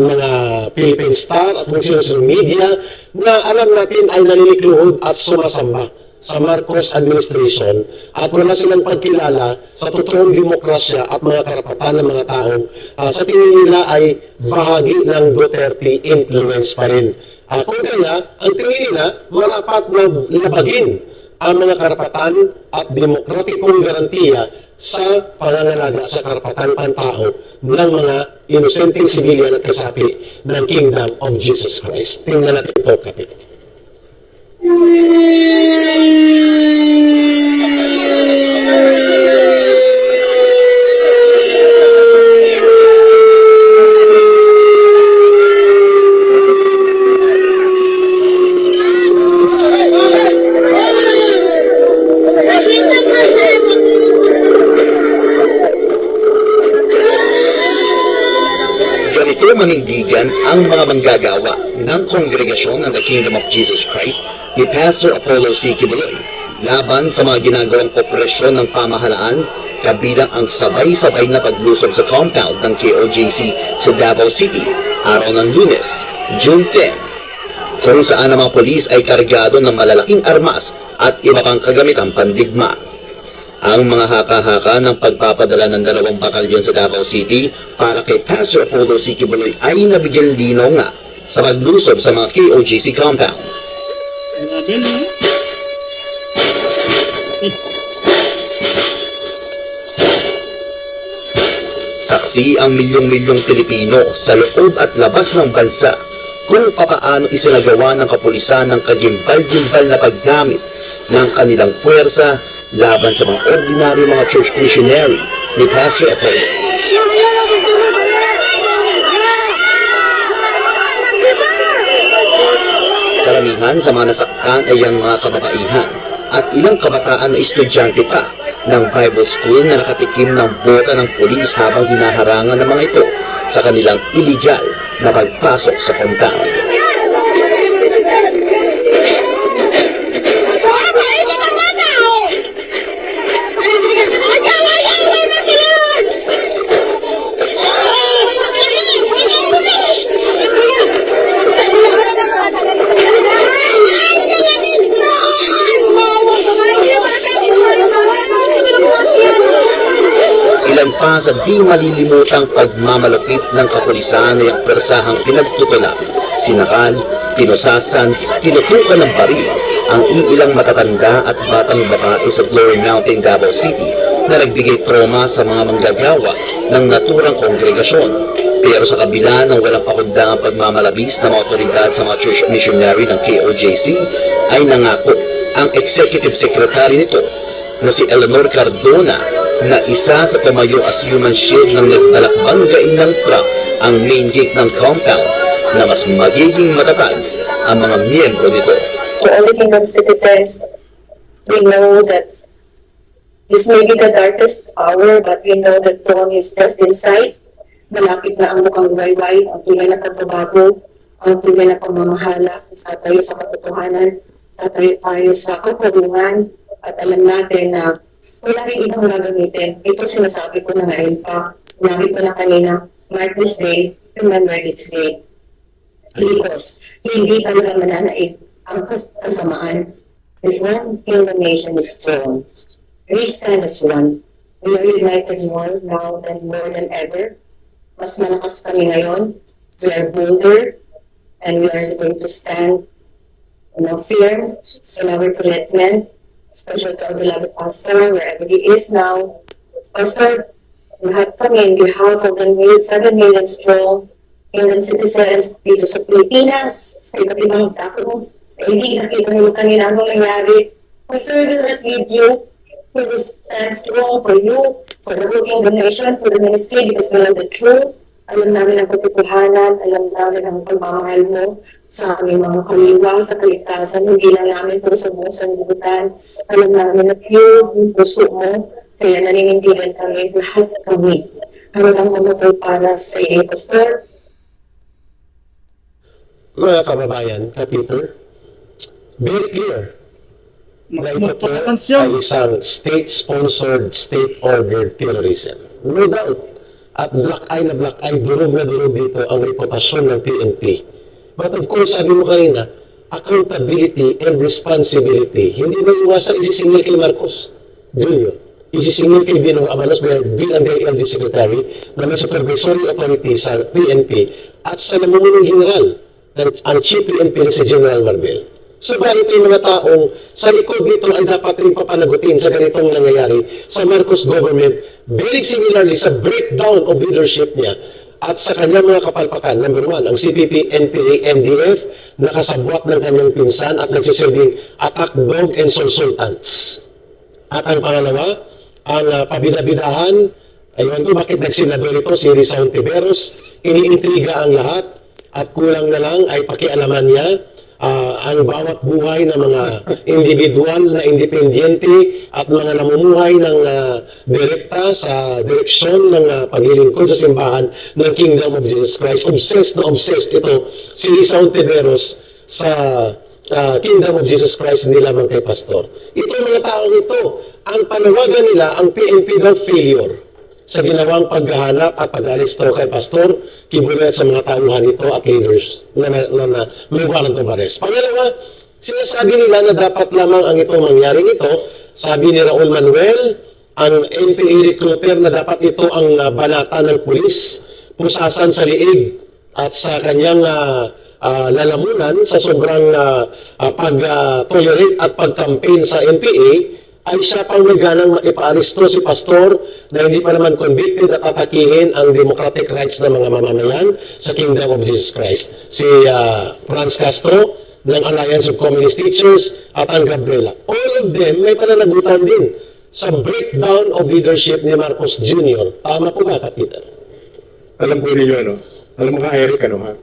mga Philippine Star at kung sino-sino media na alam natin ay nalilikluhod at sumasamba sa Marcos administration at wala silang pagkilala sa totoong demokrasya at mga karapatan ng mga taong sa tingin nila ay bahagi ng Duterte influence pa rin. Kung kaya, ang tingin nila, marapat na labagin ang mga karapatan at demokratikong garantiya sa pangangalaga sa karapatan pantao ng mga inosenteng sibilyan at kasapi ng Kingdom of Jesus Christ. Tingnan natin ito, Kapit. Manindigan ang mga manggagawa ng kongregasyon ng The Kingdom of Jesus Christ ni Pastor Apollo C. Kibuloy laban sa mga ginagawang operasyon ng pamahalaan kabilang ang sabay-sabay na paglusob sa compound ng KOJC sa Davao City araw ng Lunes, June 10, kung saan ang mga polis ay kargado ng malalaking armas at iba pang kagamitang pandigma. Ang mga haka-haka ng pagpapadala ng 2 batalyon sa Davao City para kay Pastor Apollo C. Kibuloy ay nabigyan linaw nga sa paglusob sa mga KOJC compound. Saksi ang milyong-milyong Pilipino sa loob at labas ng bansa kung papaano isinagawa ng kapulisan ng kagimbal-gimbal na paggamit ng kanilang puwersa laban sa mga ordinary mga church missionary ni Pastor Apollo. Karamihan sa mga nasaktan ay ang mga kababaihan at ilang kabataan na estudyante pa ng Bible School na nakatikim ng bota ng pulis habang hinaharangan ng mga ito sa kanilang illegal na pagpasok sa compound. Ilan pa sa di malilimutang pagmamalapit ng kapulisan ay ang persahang pinagtutunan, sinakal, tinusasan, tinutukan ng baril ang iilang matatanda at batang babae sa Glory Mountain, Davao City na nagbigay trauma sa mga manggagawa ng naturang kongregasyon. Pero sa kabila ng walang pakundangang pagmamalabis ng mga otoridad sa mga church missionary ng KOJC ay nangako ang executive secretary nito na si Eleanor Cardona na isa sa tumayo as human shield ng nagbalakbanggain ng truck ang main gate ng compound na mas magiging matatag ang mga miyembro nito. To all the kingdom citizens, we know that this may be the darkest hour, but we know that dawn is just in sight. Malapit na ang mukhang wayway, ang tunay na pagbabago, ang tunay na pamamahala, tatayo sa katotohanan, tatayo tayo sa katarungan, at alam natin na wala rin ibang gagamitin. Ito sinasabi ko na ngayon pa. Nabi ko na kanina, mark this day, remember this day. Because hindi talaga mananaig ang kasamaan. This one kingdom nation is strong. We stand as one. We are united more now than more than ever. Mas malakas kami ngayon. We are bolder and we are going to stand firm in our commitment, especially to our beloved pastor, wherever he is now. Pastor, lahat kami in behalf of the 7 million strong Indian citizens dito sa Pilipinas, sa iba't ibang dako, hindi nakita nyo kanina anong nangyari. We service that with you, we will stand strong for you, for the whole kingdom nation, for the ministry, because we know the truth. Alam namin ang katotohanan, alam namin ang pagmamahal mo sa aming mga kaliwa, sa kaligtasan, hindi lang namin po sa buong sanlibutan. Alam namin na pure yung puso mo, kaya naninindigan kami, lahat kami. Hanggang mamatay para sa iyo, Pastor. Mga kababayan, Peter, very clear na ito ay isang state-sponsored, state-ordered terrorism. No doubt. At black eye na black eye, durog na durog dito ang reputasyon ng PNP. But of course, sabi mo kanina, accountability and responsibility, hindi na iwasan isisingil kay Marcos Jr., isisingil kay Binong Abalos bilang DILG Secretary na may supervisory authority sa PNP at sa namumulong general, ang Chief PNP na si General Marbel. Subalit yung mga taong sa likod dito ay dapat rin papanagutin sa ganitong nangyayari sa Marcos government, very similarly sa breakdown of leadership niya at sa kanyang mga kapalpakan. Number 1, ang CPP, NPA, NDF, nakasabwat ng kanyang pinsan at nagsisilbing attack dog and consultants. At ang pangalawa, ang pabidabidahan, ayun ko bakit nagsenador ito si Risa Ontiveros, iniintriga ang lahat at kulang na lang ay pakialaman niya ang bawat buhay ng mga individual na independyente at mga namumuhay ng direkta sa direksyon ng paglilingkod sa simbahan ng Kingdom of Jesus Christ. Obsessed ito si Risa Ontiveros sa Kingdom of Jesus Christ, hindi lamang kay Pastor. Ito mga taong ito, ang panawagan nila, ang PNP daw failure. sa ginawang paghahanap at pag-aresto kay Pastor Kibuloy at sa mga tauhan nito at leaders na may warrant of arrest. Pangalawa, sinasabi nila na dapat lamang ang itong mangyaring ito, sabi ni Raul Manuel, ang NPA recruiter, na dapat ito ang banata ng pulis, pusasan sa liig at sa kanyang lalamunan sa sobrang pag-tolerate at pag-campaign sa NPA, ay siya pang may ganang maipa-aresto si Pastor na hindi pa naman convicted at atakihin ang democratic rights ng mga mamamayan sa Kingdom of Jesus Christ. Si Franz Castro ng Alliance of Communist Teachers at ang Gabriela. All of them may pananagutan din sa breakdown of leadership ni Marcos Jr. Tama po ba, Kapitan? Alam po ninyo, ano? Alam mo ka, Eric, ano ha?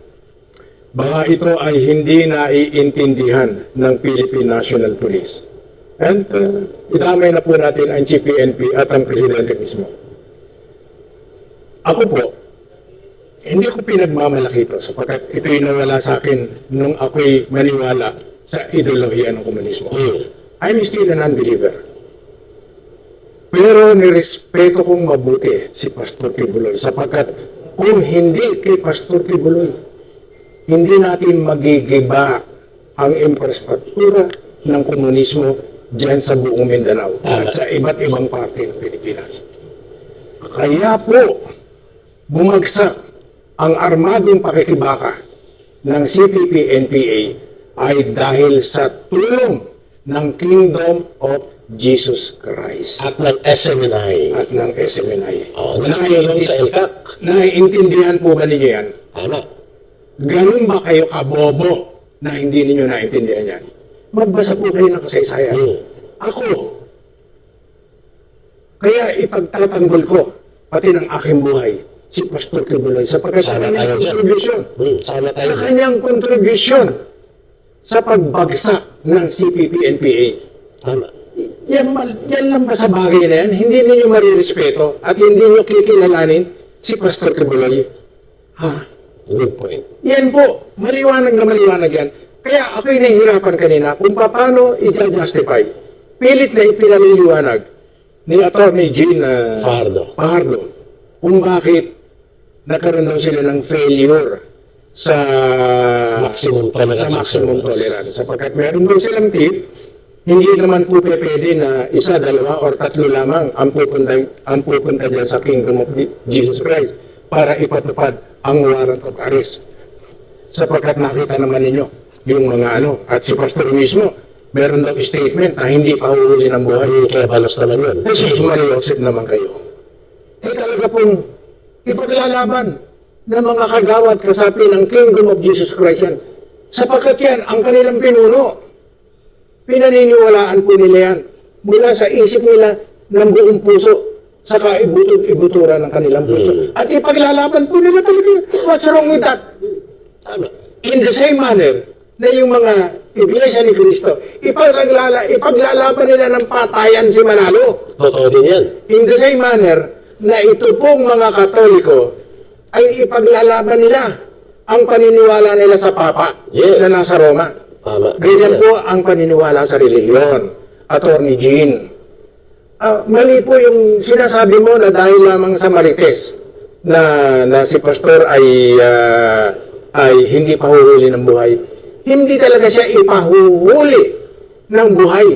Baka ito ay hindi naiintindihan ng Philippine National Police. And idamay na po natin ang GPNP at ang Presidente mismo. Ako po, hindi ko pinagmamalaki ito sapagkat ito'y nawala sa akin nung ako'y maniwala sa ideolohiya ng komunismo. I'm still an unbeliever. Pero nirespeto kong mabuti si Pastor Kibuloy sapagkat kung hindi kay Pastor Kibuloy, hindi natin magigiba ang infrastruktura ng komunismo diyan sa buong Mindanao at sa iba't ibang parte ng Pilipinas. Kaya po, bumagsak ang armadong pakikibaka ng CPP-NPA ay dahil sa tulong ng Kingdom of Jesus Christ. At ng SMNI. At ng SMNI. Nakatulong sa LCAC. Naiintindihan po ba ninyo yan? Tama. Ganun ba kayo kabobo na hindi ninyo naiintindihan yan? Magbasa po kayo ng kasaysayan. Ako, kaya ipagtatanggol ko, pati ng aking buhay, si Pastor Kibuloy, sapagkat sa kanyang kontribusyon, sa kanyang kontribusyon sa pagbagsak ng CPP-NPA. Yan lang ba sa bagay na yan? Hindi ninyo marirespeto at hindi nyo kikilalanin si Pastor Kibuloy. Ha? Good point. Yan po, maliwanag na maliwanag yan. Kaya ako'y nahihirapan kanina kung paano i-justify. Pilit na ipinaliliwanag ni Atty. Jean Fajardo kung bakit nagkaroon daw sila ng failure sa maximum tolerance. Sapagkat meron daw silang tip, hindi naman po pwede na isa, dalawa, or tatlo lamang ang pupunta dyan sa Kingdom of Jesus Christ para ipatupad ang warrant of arrest. Sapagkat nakita naman ninyo yung mga at si Pastor mismo, meron daw statement na hindi pa huhuli ng buhay. Kaya balos naman yun. Jesus Mariosep naman kayo. Talaga pong ipaglalaban ng mga kagawad kasapi ng Kingdom of Jesus Christ yan. Sapagkat yan, ang kanilang pinuno. Pinaniniwalaan po nila yan. Mula sa isip nila ng buong puso, sa kaibutura ng kanilang puso. At ipaglalaban po nila talaga. What's wrong with that? In the same manner, na yung mga Iglesia ni Cristo, ipaglalaban nila ng patayan si Manalo. Totoo din yan. In the same manner, na ito pong mga Katoliko, ay ipaglalaban nila ang paniniwala nila sa Papa na nasa Roma. Ganyan po ang paniniwala sa relihiyon. Atty. Jean. Mali po yung sinasabi mo na dahil lamang sa Marites na si Pastor ay hindi pahuhuli ng buhay. Hindi talaga siya ipahuhuli ng buhay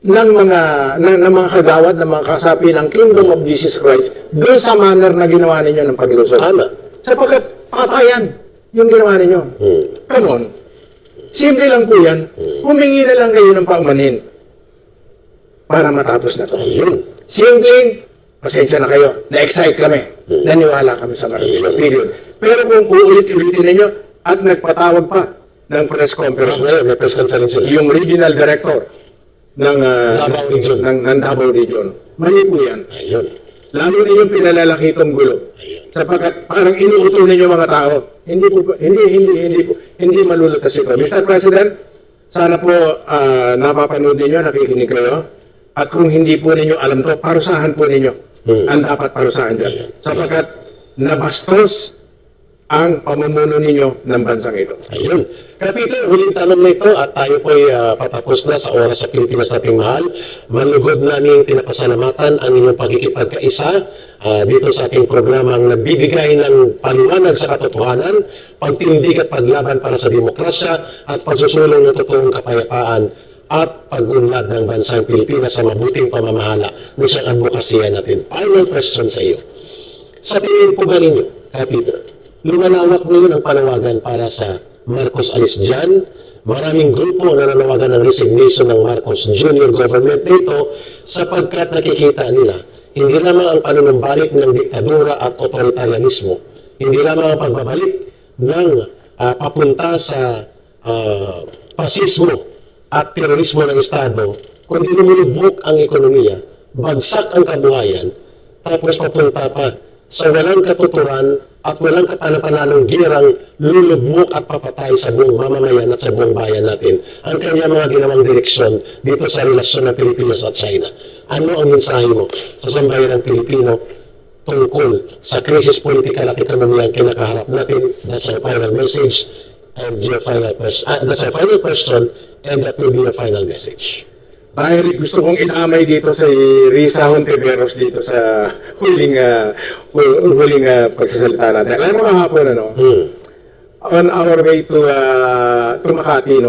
ng mga kagawad, ng mga kasapi ng Kingdom of Jesus Christ doon sa manner na ginawa ninyo ng paglusog. Sapagkat patayan yung ginawa ninyo. Come on. Simple lang po yan. Humingi na lang kayo ng paumanhin para matapos na ito. Simple, pasensya na kayo. Na-excite kami. Naniwala kami sa maraming period. Pero kung uulit-ulitin ninyo, at nagpatawag pa ng press conference. May press conference. Yung regional director ng Davao Region. Mali po yan. Lalo ninyong pinalalaki itong gulo. Sapagkat parang inuutol ninyo mga tao. Hindi malulutas ito. Mr. President, sana po napapanood ninyo, nakikinig kayo. At kung hindi po ninyo alam to, parusahan po ninyo. Ang dapat parusahan dyan. Sapagkat nabastos ang pamumuno ninyo ng bansang ito. Ayun. Kapito, huling tanong na ito at tayo po ay patapos na sa oras sa Pilipinas nating mahal. Manlugod namin pinapasalamatan ang inyong pagkikipagkaisa dito sa ating programang nagbibigay ng paliwanag sa katotohanan, pagtindig at paglaban para sa demokrasya at pagsusulong ng totoong kapayapaan at pag-unlad ng bansang Pilipinas sa mabuting pamamahala ng siyang advokasya natin. Final question sa iyo. Sa tingin po ba ninyo, Kapito, lumalawak ngayon ang panawagan para sa Marcos alis dyan? Maraming grupo na nanawagan ng resignation ng Marcos Jr. government dito sapagkat nakikita nila hindi lamang ang panunumbalik ng diktadura at otoritarianismo, hindi lamang ang pagbabalik ng papunta sa pasismo at terorismo ng Estado, kundi lumulubog ang ekonomiya, bagsak ang kabuhayan, tapos papunta pa sa walang katuturan at walang kapanapananong girang lulubmok at papatay sa buong mamamayan at sa buong bayan natin ang kanyang mga ginawang direksyon dito sa relasyon ng Pilipinas at China. Ano ang mensahe mo sa sambayanang Pilipino tungkol sa krisis politikal at ekonomiya ang kinakaharap natin? That's our final message and your final question. That's our final question and that will be your final message. Eric, gusto kong inamay dito sa Risa Hontiveros dito sa huling pagsasalita natin. Alam mo kahapon, on our way to Makati,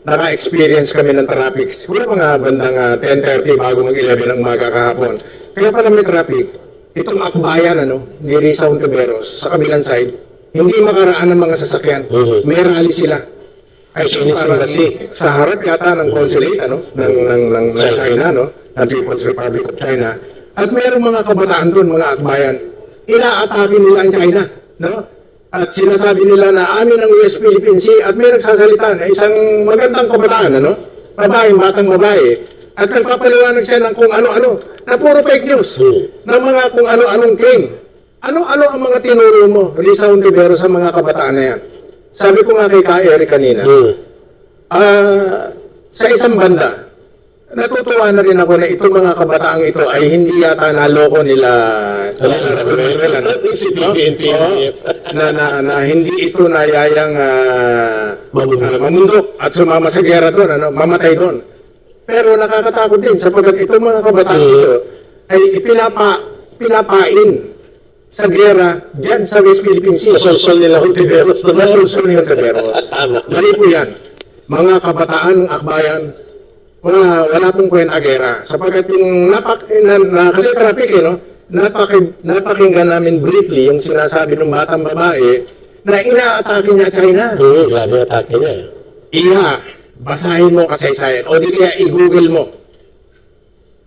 naka-experience kami ng traffic. Siguro mga bandang 10:30 bago mag-11 ng umaga kahapon. Kaya pala may traffic. Itong akbayan, ni Risa Hontiveros, sa kabilang side, hindi makaraan ng mga sasakyan. May rally sila. Ay, sa harap yata ng consulate ng China, ng People's Republic of China. At mayroong mga kabataan doon, mga akbayan, inaatake nila ang China, At sinasabi nila na amin ang US Philippine Sea at may nagsasalita na isang magandang kabataan, batang babae. At nagpapaliwanag siya ng kung ano-ano, na puro fake news, ng mga kung ano-anong claim. Ano-ano ang mga tinuro mo, Risa Hontiveros, sa mga kabataan na yan? Sabi ko nga kay Eric kanina, sa isang banda, natutuwa na rin ako na itong mga kabataang ito ay hindi yata naloko nila na hindi ito nayayang mamundok at sumama sa gera doon, mamatay doon. Pero nakakatakot din sapagkat itong mga kabataang ito ay pinapain sa gera dyan sa West Philippine Sea. Sa solsol nila Hontiveros. Sa solsol nila Hontiveros. Mali po yan. Mga kabataan ng akbayan, wala pong kwenta gera. Sapagkat yung kasi traffic, napakinggan namin briefly yung sinasabi ng batang babae na inaatake niya China. Grabe atake niya. Basahin mo kasaysayan o di kaya i-google mo.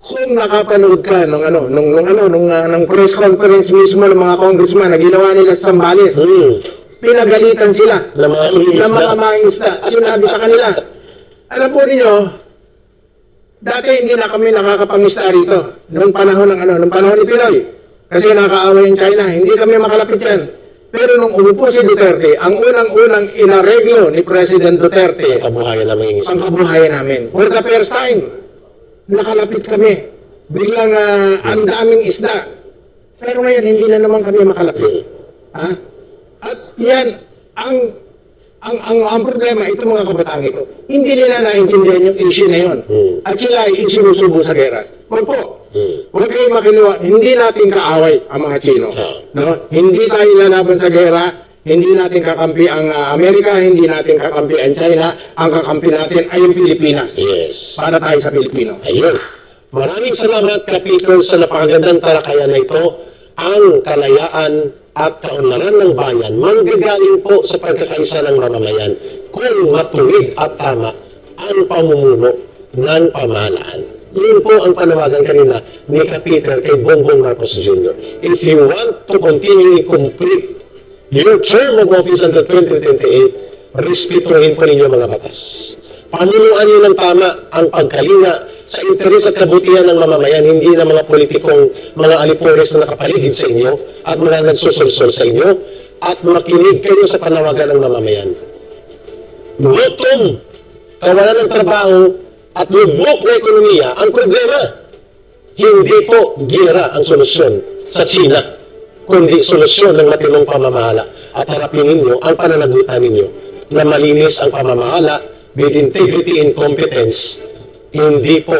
Kung nakapanood ka nung press conference mismo ng mga congressman na ginawa nila sa Zambales, pinagalitan sila ng mga mangingisda. Sinabi sa kanila, alam po ninyo, dati hindi na kami nakakapangisda rito nung panahon ni Pinoy. Kasi nakaaway yung China, hindi kami makalapit yan. Pero nung umupo si Duterte, ang unang-unang inareglo ni President Duterte ang kabuhayan namin. For the first time, nakalapit kami. Biglang ang daming isda. Pero ngayon, hindi na naman kami makalapit. At yan, ang problema, itong mga kabataan ito, hindi nila naintindihan yung issue na yun. At sila ay isinusubo sa gera. Huwag po. Huwag kayo makinuha. Hindi natin kaaway ang mga Chino. Hindi tayo lalaban sa gera. Hindi natin kakampi ang Amerika, hindi natin kakampi ang China. Ang kakampi natin ay yung Pilipinas. Yes. Para tayo sa Pilipino. Ayun. Maraming salamat, Kapito, sa napakagandang talakayan na ito. Ang kalayaan at kaunlaran ng bayan manggagaling po sa pagkakaisa ng mamamayan kung matuwid at tama ang pamumuno ng pamahalaan. Yun po ang panawagan kanina ni Kapito kay Bongbong Marcos Jr. If you want to continue complete your term of office until 2028, respetuhin po ninyo mga batas. Panunuan niyo ng tama ang pagkalinga sa interes at kabutihan ng mamamayan, hindi ng mga politikong mga alipores na nakapaligid sa inyo at mga nagsusulsol sa inyo, at makinig kayo sa panawagan ng mamamayan. Gutom, kawalan ng trabaho, at lubog na ekonomiya ang problema. Hindi po gira ang solusyon sa China, kundi solusyon ng matinong pamamahala. at harapin ninyo ang pananagutan ninyo na malinis ang pamamahala with integrity and competence, hindi po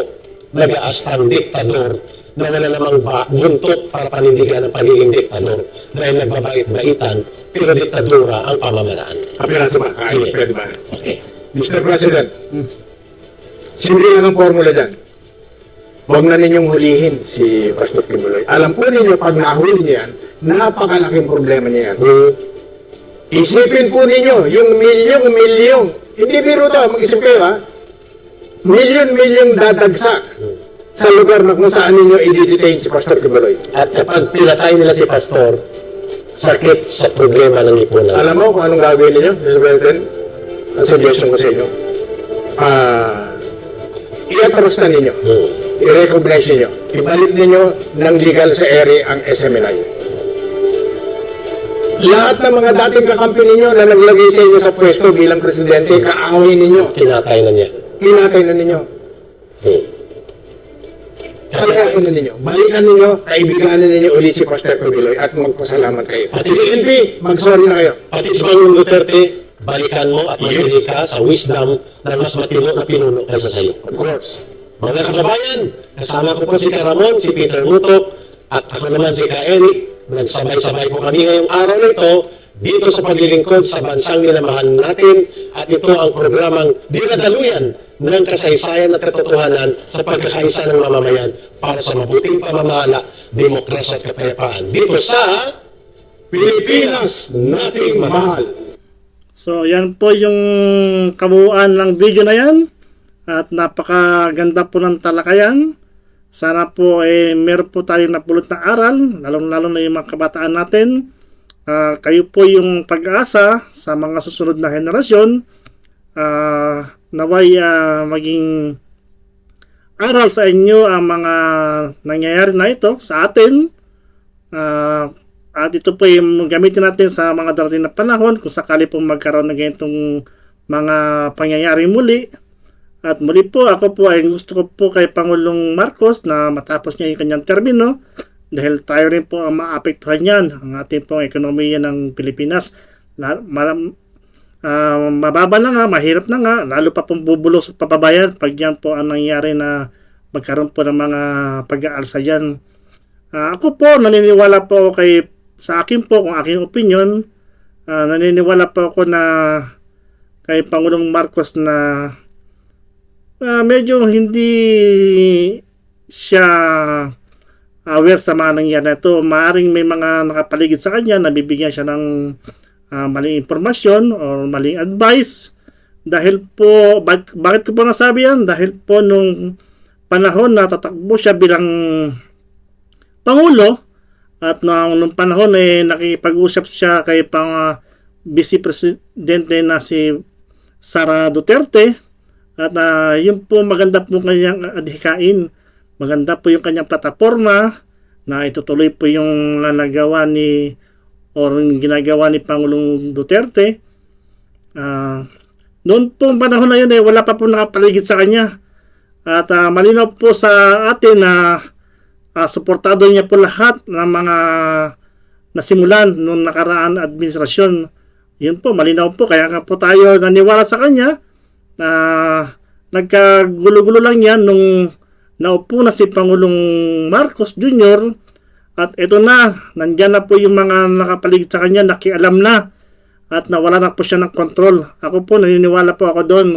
nag-aastang diktador na wala namang buntot para panindigan ng pagiging diktador dahil nagbabait-baitan pero diktadura ang pamamaraan. Kapiraso ba? Ayos, pwede ba? Okay. Mr. President, simple lang ang formula dyan. Huwag na ninyong hulihin si Pastor Kibuloy. Alam po ninyo, pag nahuli niya yan, napakalaking problema niya yan. Isipin po ninyo, yung milyong, hindi biro to, mag-isip kayo ha, milyon dadagsa sa lugar na kung saan ninyo i-detain si Pastor Kibuloy. At kapag pinatay nila si Pastor, sakit sa problema ng lipunan. Alam mo kung anong gagawin ninyo, Mr. President? Ang suggestion ko sa inyo. I-atros na ninyo. I-recognize ninyo. Ibalik ninyo ng legal sa area ang SMNI. Lahat ng mga dating kakampi ninyo na naglagay sa inyo sa pwesto bilang presidente, kaaway ninyo. Kinatay na niya. Kinatay na ninyo. Kalayain na ninyo. Balikan ninyo, kaibigan na ninyo uli si Pastor Kibuloy at magpasalamat kayo. Pati si NP, mag-sorry na kayo. Pati si Pangulong Duterte, balikan mo at magbigay ka sa wisdom na mas matino na pinuno kaysa sa iyo. Of course. Mga kababayan, kasama ko po si Karamon, si Peter Mutok, at ako naman si Ka Eric. Nagsabay-sabay po kami ngayong araw na ito dito sa paglilingkod sa bansang minamahal natin at ito ang programang dinadaluyan ng kasaysayan at katotohanan sa pagkakaisa ng mamamayan para sa mabuting pamamahala, demokrasya at kapayapaan dito sa Pilipinas nating mahal. So, yan po yung kabuuan ng video na yan. At napakaganda po ng talakayan. Sana po meron po tayong napulot na aral, lalong-lalo na yung mga kabataan natin. Kayo po yung pag-asa sa mga susunod na henerasyon. Naway maging aral sa inyo ang mga nangyayari na ito sa atin. At ito po yung gamitin natin sa mga darating na panahon kung sakali po magkaroon ng ganitong mga pangyayari muli. At muli po, ako po ay gusto ko po kay Pangulong Marcos na matapos niya yung kanyang termino dahil tayo rin po ang maapektuhan yan, ang ating pong ekonomiya ng Pilipinas. Mababa na nga, mahirap na nga, lalo pa pong bubulos at papabayan pag yan po ang nangyari na magkaroon po ng mga pag-aalsa yan. Ako po, naniniwala po ako sa akin po, kung aking opinion, naniniwala po ako na kay Pangulong Marcos na medyo hindi siya aware sa mga nangyari na ito. Maaring may mga nakapaligid sa kanya na bibigyan siya ng maling informasyon o maling advice. Dahil po, bakit ko po nasabi yan? Dahil po nung panahon na tatakbo siya bilang Pangulo at nung panahon nakipag-usap siya kay Vice Presidente na si Sara Duterte. At yun po maganda po kanyang adhikain. Maganda po yung kanyang plataforma na itutuloy po yung ginagawa ni Pangulong Duterte. Noon po panahon na yun wala pa po nakapaligid sa kanya. At malinaw po sa atin na suportado niya po lahat ng mga nasimulan noong nakaraan administrasyon. Yun po, malinaw po. Kaya nga po tayo naniwala sa kanya. Nagkagulo-gulo lang yan nung naupo na si Pangulong Marcos Jr. At ito na, nandyan na po yung mga nakapaligid sa kanya, nakialam na at nawala na po siya ng kontrol. Ako po, naniniwala po ako doon.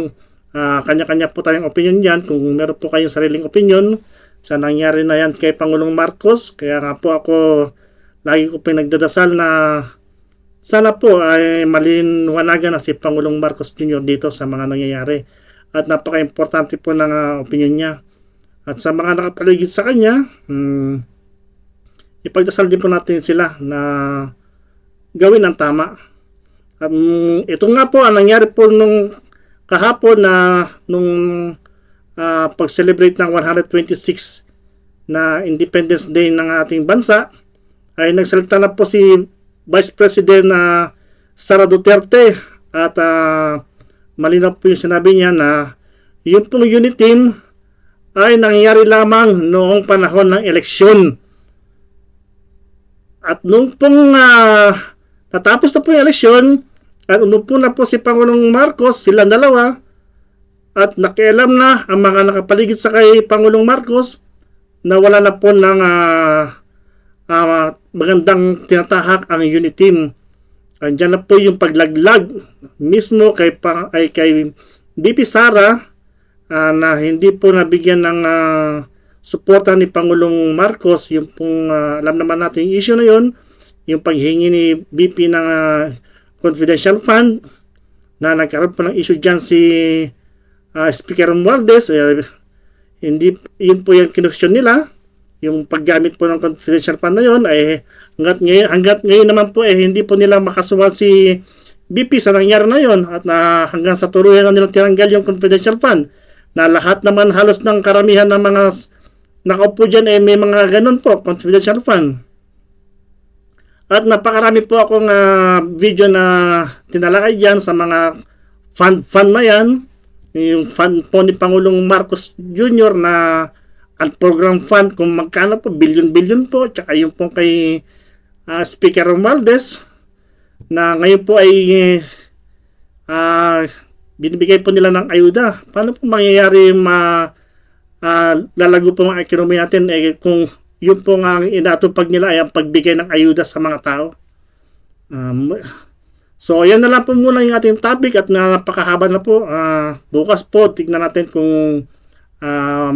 Kanya-kanya po tayong opinion yan. Kung meron po kayong sariling opinion sa nangyari na yan kay Pangulong Marcos. Kaya nga po ako, lagi ko pinagdadasal na sana po ay malinwanagan na si Pangulong Marcos Jr. dito sa mga nangyayari. At napaka-importante po ng opinion niya. At sa mga nakapaligid sa kanya, ipagdasal din po natin sila na gawin ang tama. At ito nga po ang nangyari po nung kahapon na nung pag-celebrate ng 126 na Independence Day ng ating bansa, ay nagsalita na po si Vice President Sara Duterte at malinaw po yung sinabi niya na yung pong unit team ay nangyari lamang noong panahon ng eleksyon. At nung pong natapos na po yung eleksyon at umupo na po si Pangulong Marcos, silang dalawa, at nakialam na ang mga nakapaligid sa kay Pangulong Marcos na wala na po ng magandang tinatahak ang unit team. Andiyan na po yung paglaglag mismo kay BP Sara na hindi po nabigyan ng suporta ni Pangulong Marcos. Yung pong alam naman natin yung issue na yun, yung paghingi ni BP ng confidential fund na nagkaroon po ng issue dyan si Speaker Romualdez. Hindi yun po yung kinusyon nila, yung paggamit po ng confidential fund na yun ay hanggat ngayon naman po hindi po nila makasuhan si BP sa nangyari na yun at hanggang sa turuan na nilang tinanggal yung confidential fund na lahat naman halos ng karamihan ng mga nakaupo dyan may mga ganun po, confidential fund. At napakarami po akong video na tinalakay dyan sa mga fund na yan. Yung fund po ni Pangulong Marcos Jr. na program fund kung magkano po, billion po, tsaka yung po kay Speaker Romualdez na ngayon po ay binibigay po nila ng ayuda. Paano po mangyayari lalago po ang ekonomiya natin kung yun po ang inatupag nila ay ang pagbigay ng ayuda sa mga tao. So yan na lang po muna yung ating topic at napakahaba na po. Bukas po tignan natin kung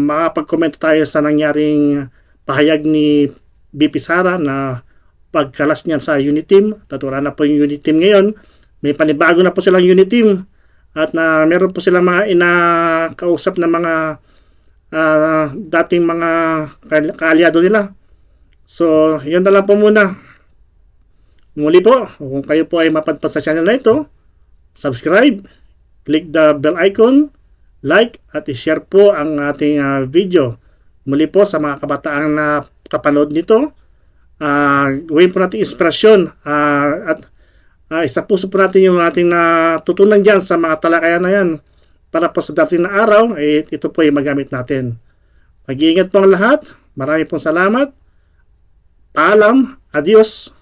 makapag-comment tayo sa nangyaring pahayag ni BP Sara na pagkalas niyan sa unit team. Wala na po yung unit team ngayon. May panibago na po silang unit team at meron po silang mga inakausap na mga dating mga kaalyado nila. So yan na lang po muna. Muli po, kung kayo po ay mapadpad sa channel na ito, subscribe, click the bell icon, like at i-share po ang ating video. Muli po sa mga kabataang na kapanood nito, gawin po natin inspirasyon at isa puso po natin yung ating natutunan dyan sa mga talakayan na yan para po sa dating na araw, ito po ay magamit natin. Mag-iingat po ang lahat. Marami pong salamat. Paalam. Adios.